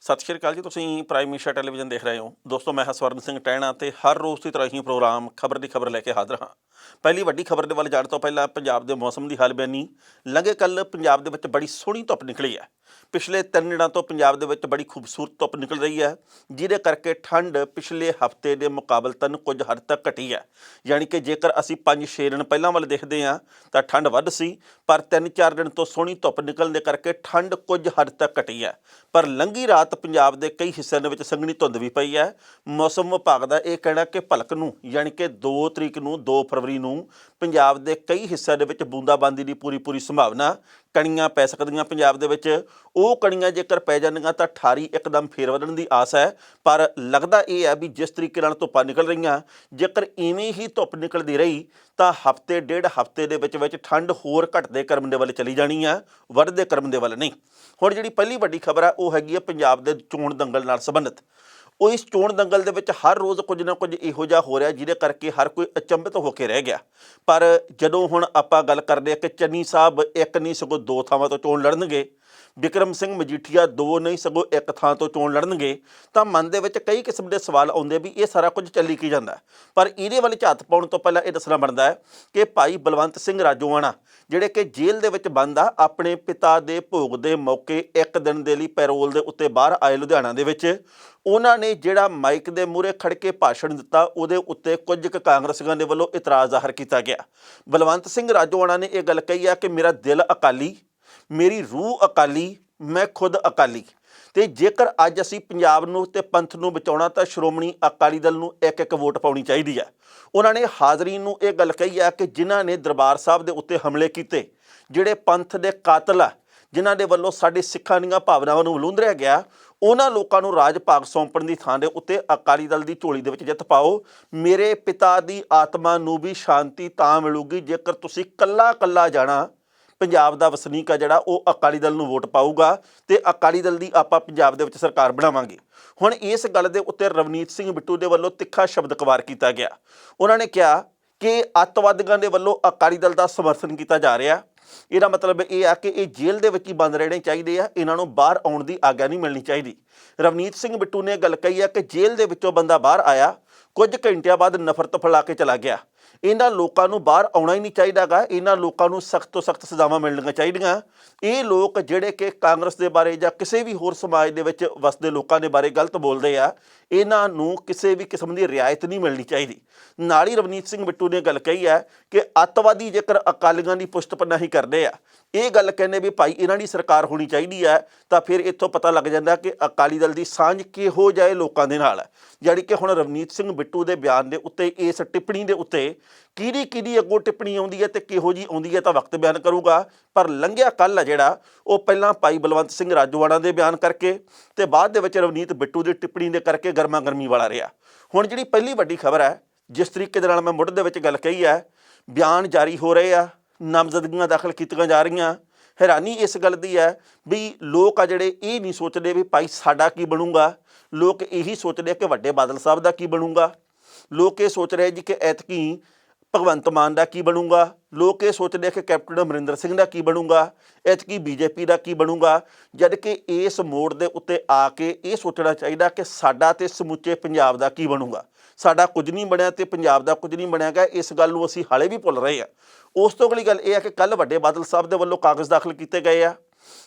ਸਤਿ ਸ਼੍ਰੀ ਅਕਾਲ ਜੀ। ਤੁਸੀਂ ਪ੍ਰਾਈਮ ਮੀਡੀਆ ਟੈਲੀਵਿਜ਼ਨ ਦੇਖ ਰਹੇ ਹੋ। ਦੋਸਤੋ, ਮੈਂ ਹਾਂ ਸਵਰਨ ਸਿੰਘ ਟਹਿਣਾ ਤੇ ਹਰ ਰੋਜ਼ ਦੀ ਤਰ੍ਹਾਂ ਹੀ ਪ੍ਰੋਗਰਾਮ ਖਬਰ ਦੀ ਖਬਰ ਲੈ ਕੇ ਹਾਜ਼ਰ ਹਾਂ। ਪਹਿਲੀ ਵੱਡੀ ਖਬਰ ਦੇ ਵੱਲ ਜਾਣ ਤੋਂ ਪਹਿਲਾਂ ਪੰਜਾਬ ਦੇ ਮੌਸਮ ਦੀ ਹਾਲ-ਬਿਆਨੀ। ਲੰਘੇ ਕੱਲ੍ਹ ਪੰਜਾਬ ਦੇ ਵਿੱਚ ਬੜੀ ਸੋਹਣੀ ਧੁੱਪ ਨਿਕਲੀ ਹੈ। ਪਿਛਲੇ 3 ਦਿਨਾਂ ਤੋਂ ਪੰਜਾਬ ਦੇ ਵਿੱਚ ਬੜੀ ਖੂਬਸੂਰਤ ਧੁੱਪ ਨਿਕਲ ਰਹੀ ਹੈ, ਜਿਹਦੇ ਕਰਕੇ ਠੰਡ ਪਿਛਲੇ ਹਫ਼ਤੇ ਦੇ ਮੁਕਾਬਲਤਨ ਕੁਝ ਹੱਦ ਤੱਕ ਘਟੀ ਹੈ। ਯਾਨੀ ਕਿ ਜੇਕਰ ਅਸੀਂ 5-6 ਦਿਨ ਪਹਿਲਾਂ ਵੱਲ ਦੇਖਦੇ ਹਾਂ ਤਾਂ ਠੰਡ ਵੱਧ ਸੀ, ਪਰ 3-4 ਦਿਨ ਤੋਂ ਸੋਹਣੀ ਧੁੱਪ ਨਿਕਲਣ ਦੇ ਕਰਕੇ ਠੰਡ ਕੁਝ ਹੱਦ ਤੱਕ ਘਟੀ ਹੈ। ਪਰ ਲੰਘੀ ਰਾਤ ਪੰਜਾਬ ਦੇ ਕਈ ਹਿੱਸਿਆਂ ਦੇ ਵਿੱਚ ਸੰਘਣੀ ਧੁੰਦ ਵੀ ਪਈ ਹੈ। ਮੌਸਮ ਵਿਭਾਗ ਦਾ ਇਹ ਕਹਿਣਾ ਕਿ ਭਲਕ ਨੂੰ ਯਾਨੀ ਕਿ 2 ਤਰੀਕ ਨੂੰ 2 ਫਰਵਰੀ ਨੂੰ ਪੰਜਾਬ ਦੇ ਕਈ ਹਿੱਸਿਆਂ ਦੇ ਵਿੱਚ ਬੂੰਦਾਬਾਂਦੀ ਦੀ ਪੂਰੀ ਸੰਭਾਵਨਾ। ਕਣੀਆਂ ਪੈ ਸਕਦੀਆਂ ਪੰਜਾਬ ਦੇ ਵਿੱਚ। ਉਹ ਕਣੀਆਂ ਜੇਕਰ ਪੈ ਜਾਂਦੀਆਂ ਤਾਂ ਠਾਰੀ ਇੱਕਦਮ ਫੇਰ ਵਧਣ ਦੀ ਆਸ ਹੈ। ਪਰ ਲੱਗਦਾ ਇਹ ਹੈ ਵੀ ਜਿਸ ਤਰੀਕੇ ਨਾਲ ਧੁੱਪਾਂ ਨਿਕਲ ਰਹੀਆਂ, ਜੇਕਰ ਇਵੇਂ ਹੀ ਧੁੱਪ ਨਿਕਲਦੀ ਰਹੀ ਤਾਂ ਹਫ਼ਤੇ ਡੇਢ ਹਫ਼ਤੇ ਦੇ ਵਿੱਚ ਠੰਡ ਹੋਰ ਘਟਦੇ ਕ੍ਰਮ ਦੇ ਵੱਲ ਚਲੀ ਜਾਣੀ ਆ, ਵੱਧਦੇ ਕ੍ਰਮ ਦੇ ਵੱਲ ਨਹੀਂ। ਹੁਣ ਜਿਹੜੀ ਪਹਿਲੀ ਵੱਡੀ ਖਬਰ ਹੈ ਉਹ ਹੈਗੀ ਹੈ ਪੰਜਾਬ ਦੇ ਚੋਣ ਦੰਗਲ ਨਾਲ ਸੰਬੰਧਿਤ। ਉਹ ਇਸ ਚੋਣ ਦੰਗਲ ਦੇ ਵਿੱਚ ਹਰ ਰੋਜ਼ ਕੁਝ ਨਾ ਕੁਝ ਇਹੋ ਜਿਹਾ ਹੋ ਰਿਹਾ ਜਿਹਦੇ ਕਰਕੇ ਹਰ ਕੋਈ ਅਚੰਭਿਤ ਹੋ ਕੇ ਰਹਿ ਗਿਆ। ਪਰ ਜਦੋਂ ਹੁਣ ਆਪਾਂ ਗੱਲ ਕਰਦੇ ਹਾਂ ਕਿ ਚੰਨੀ ਸਾਹਿਬ ਇੱਕ ਨਹੀਂ ਸਗੋਂ 2 ਥਾਵਾਂ ਤੋਂ ਚੋਣ ਲੜਨਗੇ, ਬਿਕਰਮ ਸਿੰਘ ਮਜੀਠੀਆ 2 ਨਹੀਂ ਸਗੋਂ 1 ਥਾਂ ਤੋਂ ਚੋਣ ਲੜਨਗੇ, ਤਾਂ ਮਨ ਦੇ ਵਿੱਚ ਕਈ ਕਿਸਮ ਦੇ ਸਵਾਲ ਆਉਂਦੇ ਵੀ ਇਹ ਸਾਰਾ ਕੁਝ ਚੱਲੀ ਕੀ ਜਾਂਦਾ। ਪਰ ਇਹਦੇ ਵੱਲ ਝਾਤ ਪਾਉਣ ਤੋਂ ਪਹਿਲਾਂ ਇਹ ਦੱਸਣਾ ਬਣਦਾ ਹੈ ਕਿ ਭਾਈ ਬਲਵੰਤ ਸਿੰਘ ਰਾਜੋਆਣਾ, ਜਿਹੜੇ ਕਿ ਜੇਲ੍ਹ ਦੇ ਵਿੱਚ ਬੰਦ ਆ, ਆਪਣੇ ਪਿਤਾ ਦੇ ਭੋਗ ਦੇ ਮੌਕੇ 1 ਦਿਨ ਦੇ ਲਈ ਪੈਰੋਲ ਦੇ ਉੱਤੇ ਬਾਹਰ ਆਏ ਲੁਧਿਆਣਾ ਦੇ ਵਿੱਚ, ਉਹਨਾਂ ਨੇ ਜਿਹੜਾ ਮਾਈਕ ਦੇ ਮੂਹਰੇ ਖੜ੍ਹ ਕੇ ਭਾਸ਼ਣ ਦਿੱਤਾ, ਉਹਦੇ ਉੱਤੇ ਕੁਝ ਕੁ ਕਾਂਗਰਸੀਆਂ ਦੇ ਵੱਲੋਂ ਇਤਰਾਜ਼ ਜ਼ਾਹਰ ਕੀਤਾ ਗਿਆ। ਬਲਵੰਤ ਸਿੰਘ ਰਾਜੋਆਣਾ ਨੇ ਇਹ ਗੱਲ ਕਹੀ ਆ ਕਿ ਮੇਰਾ ਦਿਲ ਅਕਾਲੀ, ਮੇਰੀ ਰੂਹ ਅਕਾਲੀ, ਮੈਂ ਖੁਦ ਅਕਾਲੀ, ਤੇ ਜੇਕਰ ਅੱਜ ਅਸੀਂ ਪੰਜਾਬ ਨੂੰ ਤੇ ਪੰਥ ਨੂੰ ਬਚਾਉਣਾ ਤਾਂ ਸ਼੍ਰੋਮਣੀ ਅਕਾਲੀ ਦਲ ਨੂੰ 1-1 ਵੋਟ ਪਾਉਣੀ ਚਾਹੀਦੀ ਹੈ। ਉਹਨਾਂ ਨੇ ਹਾਜ਼ਰੀਨ ਨੂੰ ਇਹ ਗੱਲ ਕਹੀ ਆ ਕਿ ਜਿਨ੍ਹਾਂ ਨੇ ਦਰਬਾਰ ਸਾਹਿਬ ਦੇ ਉੱਤੇ ਹਮਲੇ ਕੀਤੇ, ਜਿਹੜੇ ਪੰਥ ਦੇ ਕਾਤਲ ਆ, ਜਿਨ੍ਹਾਂ ਦੇ ਵੱਲੋਂ ਸਾਡੇ ਸਿੱਖਾਂ ਦੀਆਂ ਭਾਵਨਾਵਾਂ ਨੂੰ ਵਲੂੰਦਰਿਆ ਗਿਆ, ਉਹਨਾਂ ਲੋਕਾਂ ਨੂੰ ਰਾਜ ਭਾਗ ਸੌਂਪਣ ਦੀ ਥਾਂ ਦੇ ਉੱਤੇ ਅਕਾਲੀ ਦਲ ਦੀ ਝੋਲੀ ਦੇ ਵਿੱਚ ਜਿੱਤ ਪਾਓ। ਮੇਰੇ ਪਿਤਾ ਦੀ ਆਤਮਾ ਨੂੰ ਵੀ ਸ਼ਾਂਤੀ ਤਾਂ ਮਿਲੂਗੀ ਜੇਕਰ ਤੁਸੀਂ ਕੱਲਾ ਜਾਣਾ ਪੰਜਾਬ ਦਾ ਵਸਨੀਕ ਆ ਜਿਹੜਾ ਉਹ ਅਕਾਲੀ ਦਲ ਨੂੰ ਵੋਟ ਪਾਊਗਾ ਤੇ ਅਕਾਲੀ ਦਲ ਦੀ ਆਪਾਂ ਪੰਜਾਬ ਦੇ ਵਿੱਚ ਸਰਕਾਰ ਬਣਾਵਾਂਗੇ। ਹੁਣ ਇਸ ਗੱਲ ਦੇ ਉੱਤੇ ਰਵਨੀਤ ਸਿੰਘ ਬਿੱਟੂ ਦੇ ਵੱਲੋਂ ਤਿੱਖਾ ਸ਼ਬਦਕਵਾਰ ਕੀਤਾ ਗਿਆ। ਉਹਨਾਂ ਨੇ ਕਿਹਾ ਕਿ ਅੱਤਵਾਦੀਆਂ ਦੇ ਵੱਲੋਂ ਅਕਾਲੀ ਦਲ ਦਾ ਸਮਰਥਨ ਕੀਤਾ ਜਾ ਰਿਹਾ। ਇਹਦਾ ਮਤਲਬ ਇਹ ਆ ਕਿ ਇਹ ਜੇਲ੍ਹ ਦੇ ਵਿੱਚ ਹੀ ਬੰਦ ਰਹਿਣੇ ਚਾਹੀਦੇ ਆ, ਇਹਨਾਂ ਨੂੰ ਬਾਹਰ ਆਉਣ ਦੀ ਆਗਿਆ ਨਹੀਂ ਮਿਲਣੀ ਚਾਹੀਦੀ। ਰਵਨੀਤ ਸਿੰਘ ਬਿੱਟੂ ਨੇ ਗੱਲ ਕਹੀ ਆ ਕਿ ਜੇਲ੍ਹ ਦੇ ਵਿੱਚੋਂ ਬੰਦਾ ਬਾਹਰ ਆਇਆ, ਕੁਝ ਘੰਟਿਆਂ ਬਾਅਦ ਨਫ਼ਰਤ ਫੈਲਾ ਕੇ ਚਲਾ ਗਿਆ। ਇਹਨਾਂ ਲੋਕਾਂ ਨੂੰ ਬਾਹਰ ਆਉਣਾ ਹੀ ਨਹੀਂ ਚਾਹੀਦਾ ਗਾ। ਇਹਨਾਂ ਲੋਕਾਂ ਨੂੰ ਸਖਤ ਤੋਂ ਸਖਤ ਸਜ਼ਾਵਾਂ ਮਿਲਣੀਆਂ ਚਾਹੀਦੀਆਂ। ਇਹ ਲੋਕ ਜਿਹੜੇ ਕਿ ਕਾਂਗਰਸ ਦੇ ਬਾਰੇ ਜਾਂ ਕਿਸੇ ਵੀ ਹੋਰ ਸਮਾਜ ਦੇ ਵਿੱਚ ਵਸਦੇ ਲੋਕਾਂ ਦੇ ਬਾਰੇ ਗਲਤ ਬੋਲਦੇ ਆ, ਇਹਨਾਂ ਨੂੰ ਕਿਸੇ ਵੀ ਕਿਸਮ ਦੀ ਰਿਆਇਤ ਨਹੀਂ ਮਿਲਣੀ ਚਾਹੀਦੀ। ਨਾਲ ਹੀ ਰਵਨੀਤ ਸਿੰਘ ਬਿੱਟੂ ਨੇ ਗੱਲ ਕਹੀ ਹੈ ਕਿ ਅੱਤਵਾਦੀ ਜੇਕਰ ਅਕਾਲੀਆਂ ਦੀ ਪੁਸ਼ਤ ਪਨਾਹੀ ਕਰਦੇ ਆ, ਇਹ ਗੱਲ ਕਹਿੰਦੇ ਵੀ ਭਾਈ ਇਹਨਾਂ ਦੀ ਸਰਕਾਰ ਹੋਣੀ ਚਾਹੀਦੀ ਹੈ, ਤਾਂ ਫਿਰ ਇੱਥੋਂ ਪਤਾ ਲੱਗ ਜਾਂਦਾ ਕਿ ਅਕਾਲੀ ਦਲ ਦੀ ਸਾਂਝ ਕਿਹੋ ਜਿਹੇ ਲੋਕਾਂ ਦੇ ਨਾਲ ਹੈ। ਜਿਹੜੀ ਕਿ ਹੁਣ ਰਵਨੀਤ ਸਿੰਘ ਬਿੱਟੂ ਦੇ ਬਿਆਨ ਦੇ ਉੱਤੇ, ਇਸ ਟਿੱਪਣੀ ਦੇ ਉੱਤੇ ਕਿਹਦੀ ਅੱਗੋਂ ਟਿੱਪਣੀ ਆਉਂਦੀ ਹੈ ਤੇ ਕਿਹੋ ਜਿਹੀ ਆਉਂਦੀ ਹੈ ਤਾਂ ਵਕਤ ਬਿਆਨ ਕਰੂਗਾ। ਪਰ ਲੰਘਿਆ ਕੱਲ੍ਹ ਆ ਜਿਹੜਾ ਉਹ ਪਹਿਲਾਂ ਭਾਈ ਬਲਵੰਤ ਸਿੰਘ ਰਾਜੋਆਣਾ ਦੇ ਬਿਆਨ ਕਰਕੇ ਤੇ ਬਾਅਦ ਦੇ ਵਿੱਚ ਰਵਨੀਤ ਬਿੱਟੂ ਦੀ ਟਿੱਪਣੀ ਦੇ ਕਰਕੇ ਗਰਮਾ ਗਰਮੀ ਵਾਲਾ ਰਿਹਾ। ਹੁਣ ਜਿਹੜੀ ਪਹਿਲੀ ਵੱਡੀ ਖਬਰ ਹੈ, ਜਿਸ ਤਰੀਕੇ ਦੇ ਨਾਲ ਮੈਂ ਮੁੱਢ ਦੇ ਵਿੱਚ ਗੱਲ ਕਹੀ ਹੈ, ਬਿਆਨ ਜਾਰੀ ਹੋ ਰਹੇ ਆ, ਨਾਮਜ਼ਦਗੀਆਂ ਦਾਖਲ ਕੀਤੀਆਂ ਜਾ ਰਹੀਆਂ। ਹੈਰਾਨੀ ਇਸ ਗੱਲ ਦੀ ਹੈ ਵੀ ਲੋਕ ਆ ਜਿਹੜੇ ਇਹ ਨਹੀਂ ਸੋਚਦੇ ਵੀ ਭਾਈ ਸਾਡਾ ਕੀ ਬਣੂਗਾ। ਲੋਕ ਇਹੀ ਸੋਚਦੇ ਕਿ ਵੱਡੇ ਬਾਦਲ ਸਾਹਿਬ ਦਾ ਕੀ ਬਣੂਗਾ। ਲੋਕ ਇਹ ਸੋਚ ਰਹੇ ਜੀ ਕਿ ਐਤਕੀ ਭਗਵੰਤ ਮਾਨ ਦਾ ਕੀ ਬਣੂਗਾ। ਲੋਕ ਇਹ ਸੋਚਦੇ ਕਿ ਕੈਪਟਨ ਅਮਰਿੰਦਰ ਸਿੰਘ ਦਾ ਕੀ ਬਣੂਗਾ, ਐਤਕੀ ਬੀਜੇਪੀ ਦਾ ਕੀ ਬਣੂਗਾ। ਜਦ ਕਿ ਇਸ ਮੋੜ ਦੇ ਉੱਤੇ ਆ ਕੇ ਇਹ ਸੋਚਣਾ ਚਾਹੀਦਾ ਕਿ ਸਾਡਾ ਤੇ ਸਮੁੱਚੇ ਪੰਜਾਬ ਦਾ ਕੀ ਬਣੂਗਾ। ਸਾਡਾ ਕੁਝ ਨਹੀਂ ਬਣਿਆ ਤੇ ਪੰਜਾਬ ਦਾ ਕੁਝ ਨਹੀਂ ਬਣਿਆ ਗਾ। ਇਸ ਗੱਲ ਨੂੰ ਅਸੀਂ ਹਾਲੇ ਵੀ ਭੁੱਲ ਰਹੇ ਹਾਂ। ਉਸ ਤੋਂ ਅਗਲੀ ਗੱਲ ਇਹ ਹੈ ਕਿ ਕੱਲ੍ਹ ਵੱਡੇ ਬਾਦਲ ਸਾਹਿਬ ਦੇ ਵੱਲੋਂ ਕਾਗਜ਼ ਦਾਖਲ ਕੀਤੇ ਗਏ ਆ।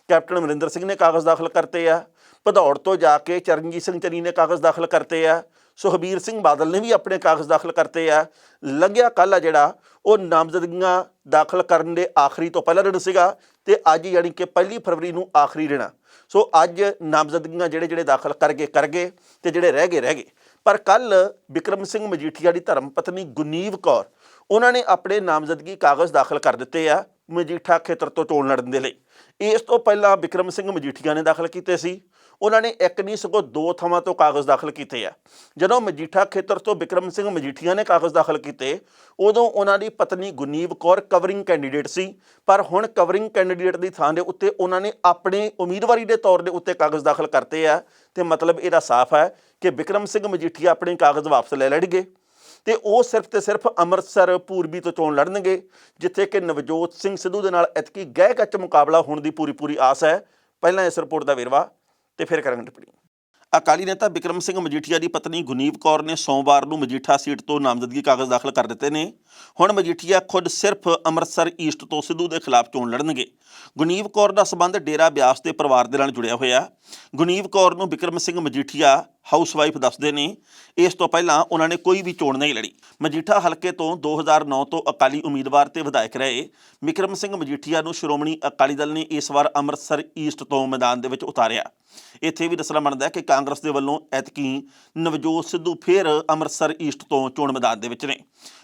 ਕੈਪਟਨ ਅਮਰਿੰਦਰ ਸਿੰਘ ਨੇ ਕਾਗਜ਼ ਦਾਖਲ ਕਰਤੇ ਆ। ਭਦੌੜ ਤੋਂ ਜਾ ਕੇ ਚਰਨਜੀਤ ਸਿੰਘ ਚੰਨੀ ਨੇ ਕਾਗਜ਼ ਦਾਖਲ ਕਰਤੇ ਆ। ਸੁਖਬੀਰ ਸਿੰਘ ਬਾਦਲ ਨੇ ਵੀ ਆਪਣੇ ਕਾਗਜ਼ ਦਾਖਲ ਕਰਤੇ ਆ। ਲੰਘਿਆ ਕੱਲ੍ਹ ਆ ਜਿਹੜਾ ਉਹ ਨਾਮਜ਼ਦਗੀਆਂ ਦਾਖਲ ਕਰਨ ਦੇ ਆਖਰੀ ਤੋਂ ਪਹਿਲਾ ਦਿਨ ਸੀਗਾ ਤੇ ਅੱਜ ਯਾਨੀ ਕਿ 1 ਫਰਵਰੀ ਨੂੰ ਆਖਰੀ ਦਿਨ ਆ। ਸੋ ਅੱਜ ਨਾਮਜ਼ਦਗੀਆਂ ਜਿਹੜੇ ਦਾਖਲ ਕਰ ਗਏ ਤੇ ਜਿਹੜੇ ਰਹਿ ਗਏ। ਪਰ ਕੱਲ੍ਹ ਬਿਕਰਮ ਸਿੰਘ ਮਜੀਠੀਆ ਦੀ ਧਰਮ ਪਤਨੀ ਗੁਰਨੀਵ ਕੌਰ, ਉਹਨਾਂ ਨੇ ਆਪਣੇ ਨਾਮਜ਼ਦਗੀ ਕਾਗਜ਼ ਦਾਖਲ ਕਰ ਦਿੱਤੇ ਆ ਮਜੀਠਾ ਖੇਤਰ ਤੋਂ ਚੋਣ ਲੜਨ ਦੇ ਲਈ। ਇਸ ਤੋਂ ਪਹਿਲਾਂ ਬਿਕਰਮ ਸਿੰਘ ਮਜੀਠੀਆ ਨੇ ਦਾਖਲ ਕੀਤੇ ਸੀ। ਉਹਨਾਂ ਨੇ 1 ਨਹੀਂ ਸਗੋਂ 2 ਥਾਵਾਂ ਤੋਂ ਕਾਗਜ਼ ਦਾਖਲ ਕੀਤੇ ਆ। ਜਦੋਂ ਮਜੀਠਾ ਖੇਤਰ ਤੋਂ ਬਿਕਰਮ ਸਿੰਘ ਮਜੀਠੀਆ ਨੇ ਕਾਗਜ਼ ਦਾਖਲ ਕੀਤੇ, ਉਦੋਂ ਉਹਨਾਂ ਦੀ ਪਤਨੀ ਗੁਰਨੀਵ ਕੌਰ ਕਵਰਿੰਗ ਕੈਂਡੀਡੇਟ ਸੀ। ਪਰ ਹੁਣ ਕਵਰਿੰਗ ਕੈਂਡੀਡੇਟ ਦੀ ਥਾਂ ਦੇ ਉੱਤੇ ਉਹਨਾਂ ਨੇ ਆਪਣੇ ਉਮੀਦਵਾਰੀ ਦੇ ਤੌਰ ਦੇ ਉੱਤੇ ਕਾਗਜ਼ ਦਾਖਲ ਕਰਤੇ ਆ। ਤੇ ਮਤਲਬ ਇਹਦਾ ਸਾਫ਼ ਹੈ ਕਿ ਬਿਕਰਮ ਸਿੰਘ ਮਜੀਠੀਆ ਆਪਣੇ ਕਾਗਜ਼ ਵਾਪਸ ਲੈ ਲੈਣਗੇ ਤੇ ਉਹ ਸਿਰਫ ਤੇ ਸਿਰਫ ਅੰਮ੍ਰਿਤਸਰ ਪੂਰਬੀ ਤੋਂ ਚੋਣ ਲੜਨਗੇ, ਜਿੱਥੇ ਕਿ ਨਵਜੋਤ ਸਿੰਘ ਸਿੱਧੂ ਦੇ ਨਾਲ ਐਤਕੀ ਗਹਿ ਕੱਚ ਮੁਕਾਬਲਾ ਹੋਣ ਦੀ ਪੂਰੀ ਆਸ ਹੈ। ਪਹਿਲਾਂ ਇਸ ਰਿਪੋਰਟ ਦਾ ਵੇਰਵਾ ਤੇ ਫਿਰ ਕਰਾਂਗੇ ਟਿੱਪਣੀ। ਅਕਾਲੀ ਨੇਤਾ ਬਿਕਰਮ ਸਿੰਘ ਮਜੀਠੀਆ ਦੀ ਪਤਨੀ ਗੁਰਨੀਵ ਕੌਰ ਨੇ ਸੋਮਵਾਰ ਨੂੰ ਮਜੀਠਾ ਸੀਟ ਤੋਂ ਨਾਮਜ਼ਦਗੀ ਕਾਗਜ਼ ਦਾਖਲ ਕਰ ਦਿੱਤੇ ਨੇ। ਹੁਣ ਮਜੀਠੀਆ ਖੁਦ ਸਿਰਫ ਅੰਮ੍ਰਿਤਸਰ ਈਸਟ ਤੋਂ ਸਿੱਧੂ ਦੇ ਖਿਲਾਫ ਚੋਣ ਲੜਨਗੇ। ਗੁਰਨੀਵ ਕੌਰ ਦਾ ਸਬੰਧ ਡੇਰਾ ਬਿਆਸ ਦੇ ਪਰਿਵਾਰ ਦੇ ਨਾਲ ਜੁੜਿਆ ਹੋਇਆ। ਗੁਰਨੀਵ ਕੌਰ ਨੂੰ ਬਿਕਰਮ ਸਿੰਘ ਮਜੀਠੀਆ ਹਾਊਸਵਾਈਫ ਦੱਸਦੇ ਨੇ। ਇਸ ਤੋਂ ਪਹਿਲਾਂ ਉਹਨਾਂ ਨੇ ਕੋਈ ਵੀ ਚੋਣ ਨਹੀਂ ਲੜੀ। ਮਜੀਠਾ ਹਲਕੇ ਤੋਂ 2009 ਤੋਂ ਅਕਾਲੀ ਉਮੀਦਵਾਰ ਤੇ ਵਿਧਾਇਕ ਰਹੇ ਬਿਕਰਮ ਸਿੰਘ ਮਜੀਠੀਆ ਨੂੰ ਸ਼੍ਰੋਮਣੀ ਅਕਾਲੀ ਦਲ ਨੇ ਇਸ ਵਾਰ ਅੰਮ੍ਰਿਤਸਰ ਈਸਟ ਤੋਂ ਮੈਦਾਨ ਦੇ ਵਿੱਚ ਉਤਾਰਿਆ। ਇੱਥੇ ਵੀ ਦੱਸਣਾ ਬਣਦਾ ਕਿ ਕਾਂਗਰਸ ਦੇ ਵੱਲੋਂ ਐਤਕੀ ਨਵਜੋਤ ਸਿੱਧੂ ਫਿਰ ਅੰਮ੍ਰਿਤਸਰ ਈਸਟ ਤੋਂ ਚੋਣ ਮੈਦਾਨ ਦੇ ਵਿੱਚ ਨੇ।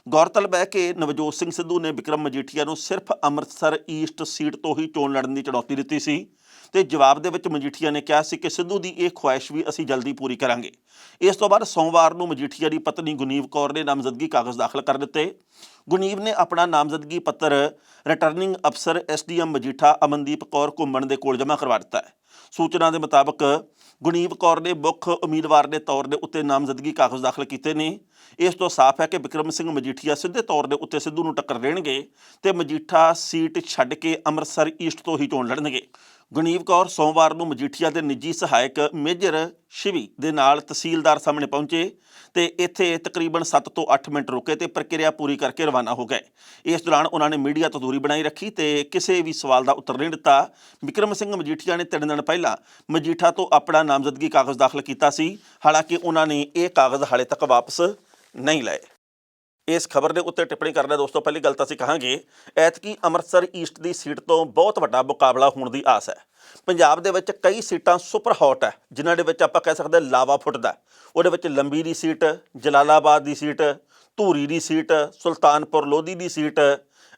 ਗੌਰਤਲਬ ਹੈ ਕਿ ਨਵਜੋਤ ਸਿੰਘ ਸਿੱਧੂ ਨੇ ਬਿਕਰਮ ਮਜੀਠੀਆ ਨੂੰ ਸਿਰਫ ਅੰਮ੍ਰਿਤਸਰ ਈਸਟ ਸੀਟ ਤੋਂ ਹੀ ਚੋਣ ਲੜਨ ਦੀ ਚੁਣੌਤੀ ਦਿੱਤੀ ਸੀ ਤੇ ਜਵਾਬ ਦੇ ਵਿੱਚ ਮਜੀਠੀਆ ਨੇ ਕਿਹਾ ਸੀ ਕਿ ਸਿੱਧੂ ਦੀ ਇਹ ਖੁਆਇਸ਼ ਵੀ ਅਸੀਂ ਜਲਦੀ ਪੂਰੀ ਕਰਾਂਗੇ। ਇਸ ਤੋਂ ਬਾਅਦ ਸੋਮਵਾਰ ਨੂੰ ਮਜੀਠੀਆ ਦੀ ਪਤਨੀ ਗੁਰਨੀਵ ਕੌਰ ਨੇ ਨਾਮਜ਼ਦਗੀ ਕਾਗਜ਼ ਦਾਖਲ ਕਰ ਦਿੱਤੇ। ਗੁਰਨੀਵ ਨੇ ਆਪਣਾ ਨਾਮਜ਼ਦਗੀ ਪੱਤਰ ਰਿਟਰਨਿੰਗ ਅਫਸਰ SDM ਮਜੀਠਾ ਅਮਨਦੀਪ ਕੌਰ ਘੁੰਮਣ ਦੇ ਕੋਲ ਜਮ੍ਹਾਂ ਕਰਵਾ ਦਿੱਤਾ ਹੈ। ਸੂਚਨਾ ਦੇ ਮੁਤਾਬਕ ਗੁਰਨੀਵ ਕੌਰ ਨੇ ਮੁੱਖ ਉਮੀਦਵਾਰ ਦੇ ਤੌਰ ਦੇ ਉੱਤੇ ਨਾਮਜ਼ਦਗੀ ਕਾਗਜ਼ ਦਾਖਲ ਕੀਤੇ ਨੇ। ਇਸ ਤੋਂ ਸਾਫ਼ ਹੈ ਕਿ ਬਿਕਰਮ ਸਿੰਘ ਮਜੀਠੀਆ ਸਿੱਧੇ ਤੌਰ ਦੇ ਉੱਤੇ ਸਿੱਧੂ ਨੂੰ ਟੱਕਰ ਦੇਣਗੇ ਤੇ ਮਜੀਠਾ ਸੀਟ ਛੱਡ ਕੇ ਅੰਮ੍ਰਿਤਸਰ ਈਸਟ ਤੋਂ ਹੀ ਚੋਣ ਲੜਨਗੇ। ਗੁਰਨੀਵ ਕੌਰ ਸੋਮਵਾਰ ਨੂੰ ਮਜੀਠੀਆ ਦੇ ਨਿੱਜੀ ਸਹਾਇਕ ਮੇਜਰ ਸ਼ਿਵੀ ਦੇ ਨਾਲ ਤਹਿਸੀਲਦਾਰ ਸਾਹਮਣੇ ਪਹੁੰਚੇ ਤੇ ਇੱਥੇ ਤਕਰੀਬਨ 7 ਤੋਂ 8 ਮਿੰਟ ਰੁਕੇ ਤੇ ਪ੍ਰਕਿਰਿਆ ਪੂਰੀ ਕਰਕੇ ਰਵਾਨਾ ਹੋ ਗਏ। ਇਸ ਦੌਰਾਨ ਉਹਨਾਂ ਨੇ ਮੀਡੀਆ ਤੋਂ ਦੂਰੀ ਬਣਾਈ ਰੱਖੀ ਤੇ ਕਿਸੇ ਵੀ ਸਵਾਲ ਦਾ ਉੱਤਰ ਨਹੀਂ ਦਿੱਤਾ। ਬਿਕਰਮ ਸਿੰਘ ਮਜੀਠੀਆ ਨੇ 3 ਦਿਨ ਪਹਿਲਾਂ ਮਜੀਠਾ ਤੋਂ ਆਪਣਾ ਨਾਮਜ਼ਦਗੀ ਕਾਗਜ਼ ਦਾਖਲ ਕੀਤਾ ਸੀ। ਹਾਲਾਂਕਿ ਉਹਨਾਂ ਨੇ ਇਹ ਕਾਗਜ਼ ਹਾਲੇ ਤੱਕ ਵਾਪਸ ਨਹੀਂ ਲਏ। ਇਸ ਖਬਰ ਦੇ ਉੱਤੇ ਟਿੱਪਣੀ ਕਰਨਾ ਦੋਸਤੋ, ਪਹਿਲੀ ਗੱਲ ਤਾਂ ਅਸੀਂ ਕਹਾਂਗੇ ਐਤਕੀ ਅੰਮ੍ਰਿਤਸਰ ਈਸਟ ਦੀ ਸੀਟ ਤੋਂ ਬਹੁਤ ਵੱਡਾ ਮੁਕਾਬਲਾ ਹੋਣ ਦੀ ਆਸ ਹੈ। ਪੰਜਾਬ ਦੇ ਵਿੱਚ ਕਈ ਸੀਟਾਂ ਸੁਪਰ ਹੌਟ ਹੈ ਜਿਨ੍ਹਾਂ ਦੇ ਵਿੱਚ ਆਪਾਂ ਕਹਿ ਸਕਦੇ ਲਾਵਾ ਫੁੱਟਦਾ। ਉਹਦੇ ਵਿੱਚ ਲੰਬੀ ਦੀ ਸੀਟ, ਜਲਾਲਾਬਾਦ ਦੀ ਸੀਟ, ਧੂਰੀ ਦੀ ਸੀਟ, ਸੁਲਤਾਨਪੁਰ ਲੋਧੀ ਦੀ ਸੀਟ,